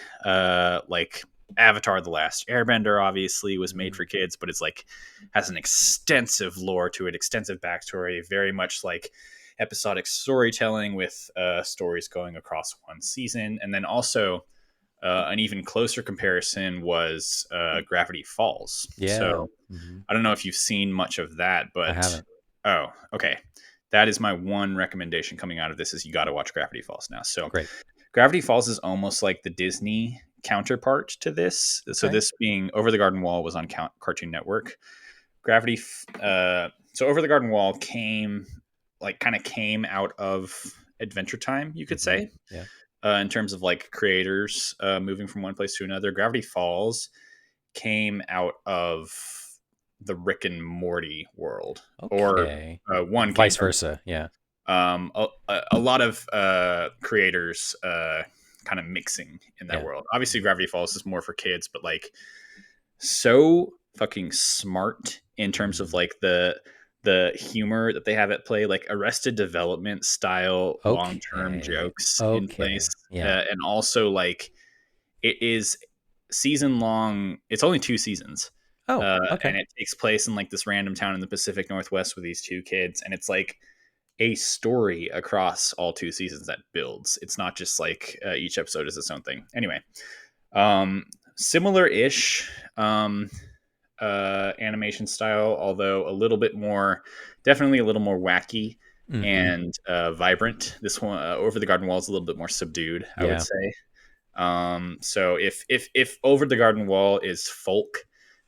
Avatar: The Last Airbender obviously was made for kids, but it's like has an extensive lore to it, extensive backstory, very much like episodic storytelling with stories going across one season. And then also An even closer comparison was Gravity Falls. Yeah. So I don't know if you've seen much of that, I but haven't. oh, okay. That is my one recommendation coming out of this: is you got to watch Gravity Falls now. So Great. Gravity Falls is almost like the Disney counterpart to this. So Okay. this being Over the Garden Wall was on Cartoon Network. So Over the Garden Wall kind of came out of Adventure Time, you could say, Yeah. in terms of like creators moving from one place to another. Gravity Falls came out of the Rick and Morty world, or Okay. one came Vice from versa. Yeah. a lot of creators kind of mixing in that Yeah. world. Obviously, Gravity Falls is more for kids, but like so fucking smart in terms of like the humor that they have at play, like Arrested Development style long term Okay. jokes in place, Okay. Yeah. and also like it is season long. It's only 2 seasons. Oh, okay. And it takes place in like this random town in the Pacific Northwest with these two kids, and it's like a story across all 2 seasons that builds. It's not just like each episode is its own thing. Anyway, um, similar-ish animation style, although a little bit more, definitely a little more wacky Mm-hmm. and vibrant. This one, Over the Garden Wall, is a little bit more subdued, I would Yeah. say. So if Over the Garden Wall is folk,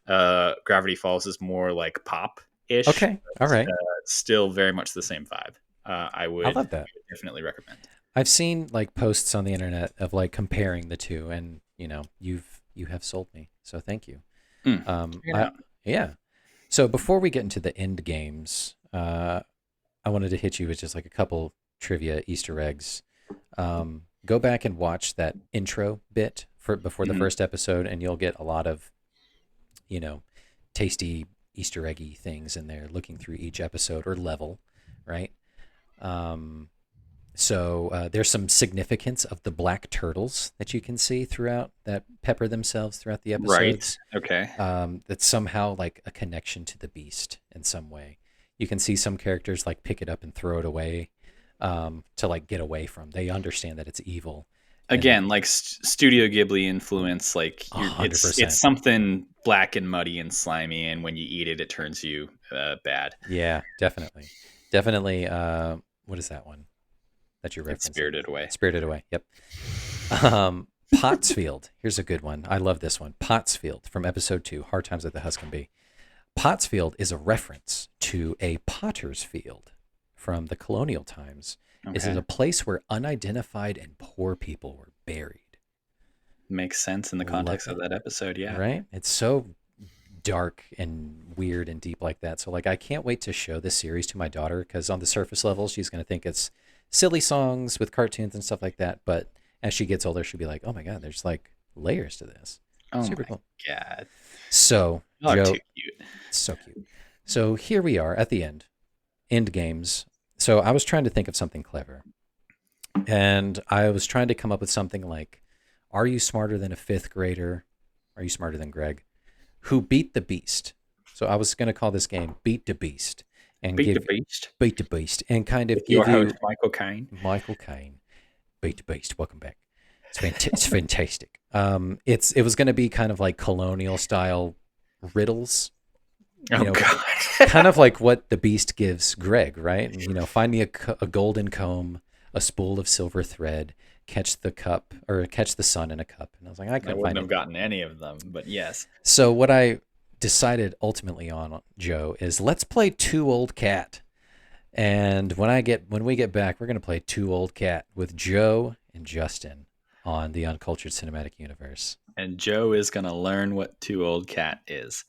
Gravity Falls is more like pop ish. Okay. All right. Still very much the same vibe. I I would love that. definitely recommend. I've seen like posts on the internet of like comparing the two, and you have sold me. So thank you. Mm, I yeah. So before we get into the end games, I wanted to hit you with just like a couple trivia Easter eggs. Go back and watch that intro bit for before the Mhm. first episode, and you'll get a lot of, tasty Easter eggy things in there. Looking through each episode or level, right? Um, so there's some significance of the black turtles that you can see throughout that pepper themselves throughout the Right. episodes. Okay. That's somehow like a connection to the beast in some way. You can see some characters like pick it up and throw it away to like get away from. They understand that it's evil. Again, like Studio Ghibli influence, like A hundred it's percent. something black and muddy and slimy, and when you eat it, it turns you bad. Yeah, definitely, definitely. What is that one that you're It's referencing? Spirited Away. Spirited Away. Yep. Pottsfield. Here's a good one. I love this one. Pottsfield from episode 2, Hard Times at the Huscombe. Pottsfield is a reference to a potter's field from the colonial times. This is Okay. a place where unidentified and poor people were buried. Makes sense in the context of that episode. Yeah. Right? It's so dark and weird and deep like that. So like I can't wait to show this series to my daughter, because on the surface level she's going to think it's silly songs with cartoons and stuff like that, but as she gets older she'll be like, "Oh my god, there's like layers to this." Oh Super my cool. god. So, Y'all are Joe, too cute. so cute. So here we are at the end games. So I was trying to think of something clever. And I was trying to come up with something like, are you smarter than a fifth grader? Are you smarter than Greg? Who beat the beast? So I was going to call this game Beat the Beast and Beat the give Beast. Beat the Beast and kind of With your give you host, Michael Caine. Michael Caine. Beat the Beast. Welcome back. It's fantastic. It was going to be kind of like colonial style riddles. Oh know, god. Kind of like what the Beast gives Greg, right? Find me a golden comb, a spool of silver thread, catch the cup or catch the sun in a cup. And I was like, I I couldn't wouldn't find have it. gotten any of them, but yes. So what I decided ultimately on, Joe, is let's play Two Old Cat. And when we get back, we're gonna play Two Old Cat with Joe and Justin on the Uncultured Cinematic Universe. And Joe is gonna learn what Two Old Cat is.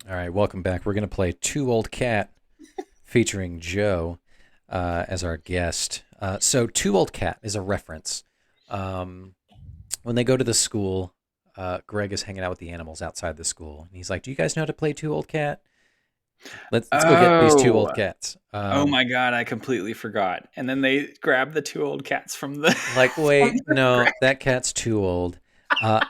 All right, welcome back. We're going to play Two Old Cat featuring Joe as our guest. So, Two Old Cat is a reference. When they go to the school, Greg is hanging out with the animals outside the school. And he's like, "Do you guys know how to play Two Old Cat?" Let's go get these two old Oh, cats. oh my God, I completely forgot. And then they grab the two old cats from the Like, from wait, the no, gra- that cat's too old. Uh,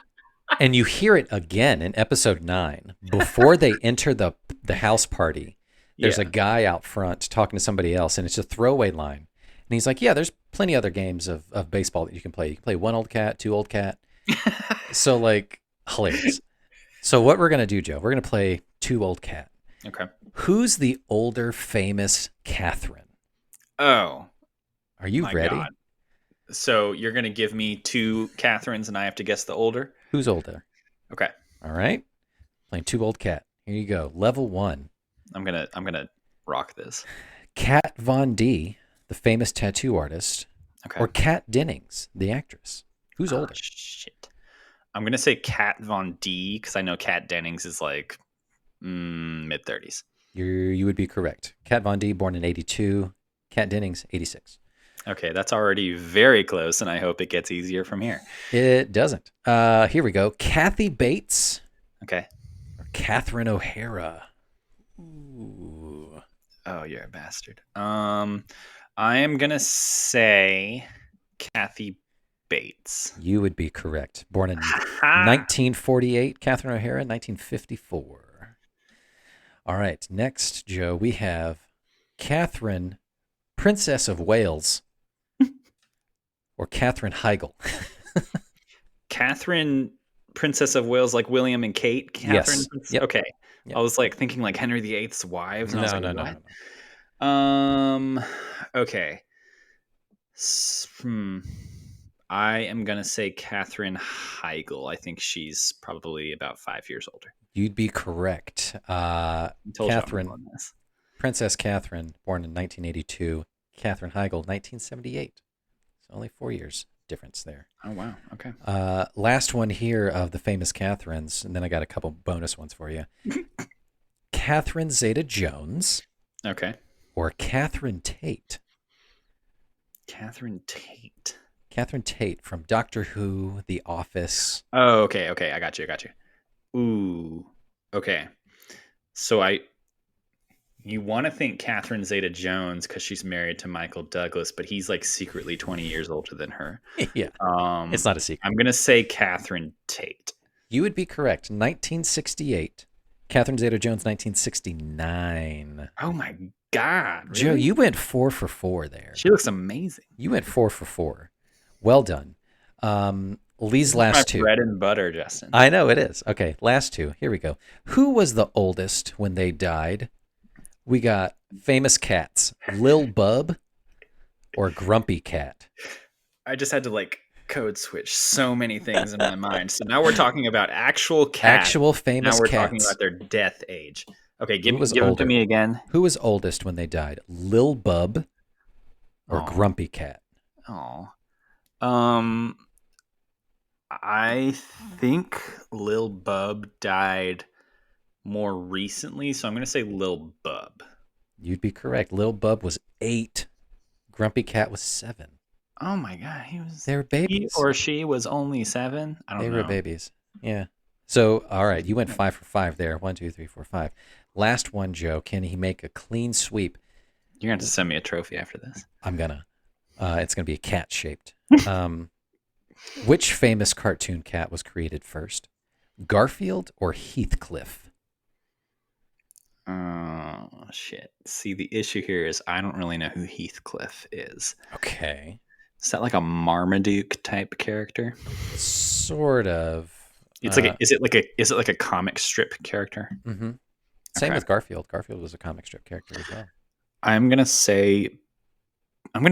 and you hear it again in episode 9 before they enter the house party. There's a Yeah. guy out front talking to somebody else, and it's a throwaway line. And he's like, "Yeah, there's plenty other games of baseball that you can play. You can play one old cat, two old cat." So like hilarious. So what we're gonna do, Joe? We're gonna play two old cat. Okay. Who's the older famous Catherine? Oh Are you my ready? God. So you're gonna give me two Catherines, and I have to guess the older. Who's older? Okay. All right. Playing two old cat. Here you go. Level 1. I'm gonna rock this. Kat Von D, the famous tattoo artist, Okay. or Kat Dennings, the actress. Who's Oh, older? shit. I'm gonna say Kat Von D because I know Kat Dennings is like mid 30s. You would be correct. Kat Von D, born in 82. Kat Dennings, 86. Okay, that's already very close, and I hope it gets easier from here. It doesn't. Here we go. Kathy Bates Okay. or Catherine O'Hara. Ooh. Oh, you're a bastard. I am gonna say Kathy Bates. You would be correct. Born in Ha! 1948. Catherine O'Hara, 1954. All right. Next, Joe, we have Catherine, Princess of Wales, or Catherine Heigl. Catherine, Princess of Wales, like William and Kate. Catherine. Yes. Yep. Okay. Yep. I was like thinking like Henry VIII's wives. And I was No, like, no, what? no. Okay. I am gonna say Catherine Heigl. I think she's probably about 5 years older. You'd be correct. I told you I'm Catherine, on this. Princess Catherine, born in 1982. Catherine Heigl, 1978. So only 4 years difference there. Oh wow. Okay. Last one here of the famous Catherines, and then I got a couple bonus ones for you. Catherine Zeta-Jones Okay. or Catherine Tate? Catherine Tate. Catherine Tate from Doctor Who, The Office. Oh, okay. Okay. I got you. Ooh. Okay. So you want to think Catherine Zeta-Jones because she's married to Michael Douglas, but he's like secretly 20 years older than her. Yeah, it's not a secret. I'm gonna say Catherine Tate. You would be correct. 1968. Catherine Zeta-Jones, 1969. Oh my God, Joe, really? you went 4 for 4 there. She looks amazing. You went 4 for 4. Well done. Lee's My last two. bread and butter, Justin. I know it is. Okay, last two. Here we go. Who was the oldest when they died? We got famous cats, Lil Bub or Grumpy Cat. I just had to like code switch so many things in my mind. So now we're talking about actual cats. Actual famous Now we're cats. talking about their death age. Okay, give was them to older? me again. Who was oldest when they died? Lil Bub or Aw. Grumpy Cat? Oh, I think Lil Bub died more recently, so I'm gonna say Lil Bub. You'd be correct. Lil Bub was 8. Grumpy Cat was 7. Oh my God, he was. They were He babies. or she was only 7. I don't They know. were babies. Yeah. So, all right, you went 5 for 5 there. 1, 2, 3, 4, 5. Last one, Joe. Can he make a clean sweep? You're gonna have to send me a trophy after this. I'm gonna. It's gonna be a cat shaped. Which famous cartoon cat was created first? Garfield or Heathcliff? Oh shit! See, the issue here is I don't really know who Heathcliff is. Okay. Is that like a Marmaduke type character? Sort of. It's like is it like a comic strip character? Mm-hmm. Same Okay. with Garfield. Garfield was a comic strip character as well. I'm gonna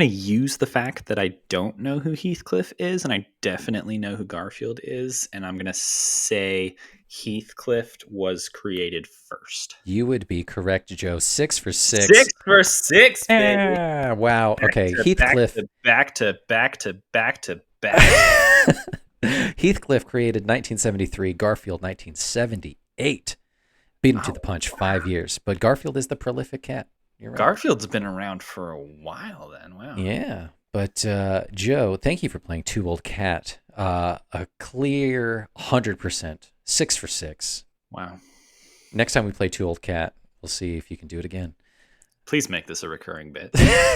use the fact that I don't know who Heathcliff is, and I definitely know who Garfield is, and I'm gonna say Heathcliff was created first. You would be correct, Joe. 6 for 6. 6 for 6, baby. Ah, wow. Okay, Heathcliff. Back to back. Heathcliff created 1973, Garfield 1978. Beat him to the punch 5 years. But Garfield is the prolific cat. You're right. Garfield's been around for a while then. Wow. Yeah. But Joe, thank you for playing Two Old Cat. A clear 100%. 6 for 6. Wow. Next time we play Two Old Cat, We'll see if you can do it again. Please make this a recurring bit.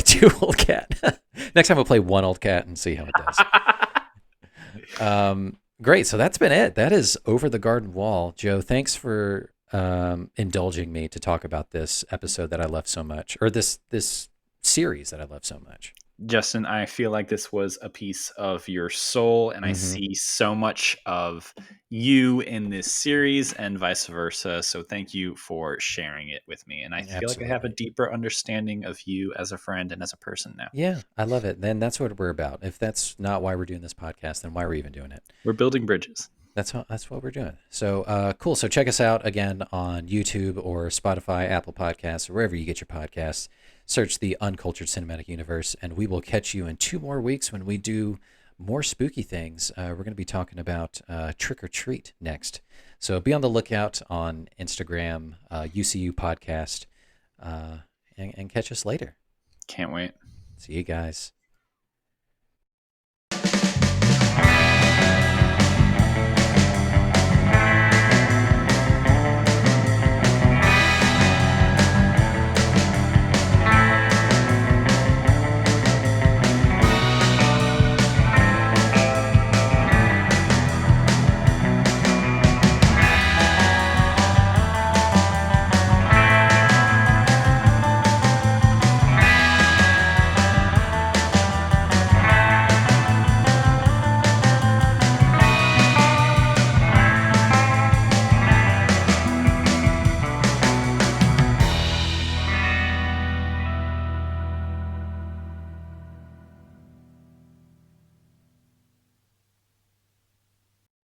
2 old cat. Next time we'll play 1 old cat and see how it does. Great. So that's been it. That is Over the Garden Wall. Joe, thanks for indulging me to talk about this episode that I love so much, or this series that I love so much. Justin, I feel like this was a piece of your soul, and I see so much of you in this series and vice versa. So thank you for sharing it with me. And I feel like I have a deeper understanding of you as a friend and as a person now. Yeah, I love it. Then that's what we're about. If that's not why we're doing this podcast, then why are we even doing it? We're building bridges. That's what we're doing. So cool. So check us out again on YouTube or Spotify, Apple Podcasts, or wherever you get your podcasts. Search the Uncultured Cinematic Universe, and we will catch you in 2 more weeks when we do more spooky things. We're going to be talking about Trick or Treat next. So be on the lookout on Instagram, UCU Podcast, and catch us later. Can't wait. See you guys.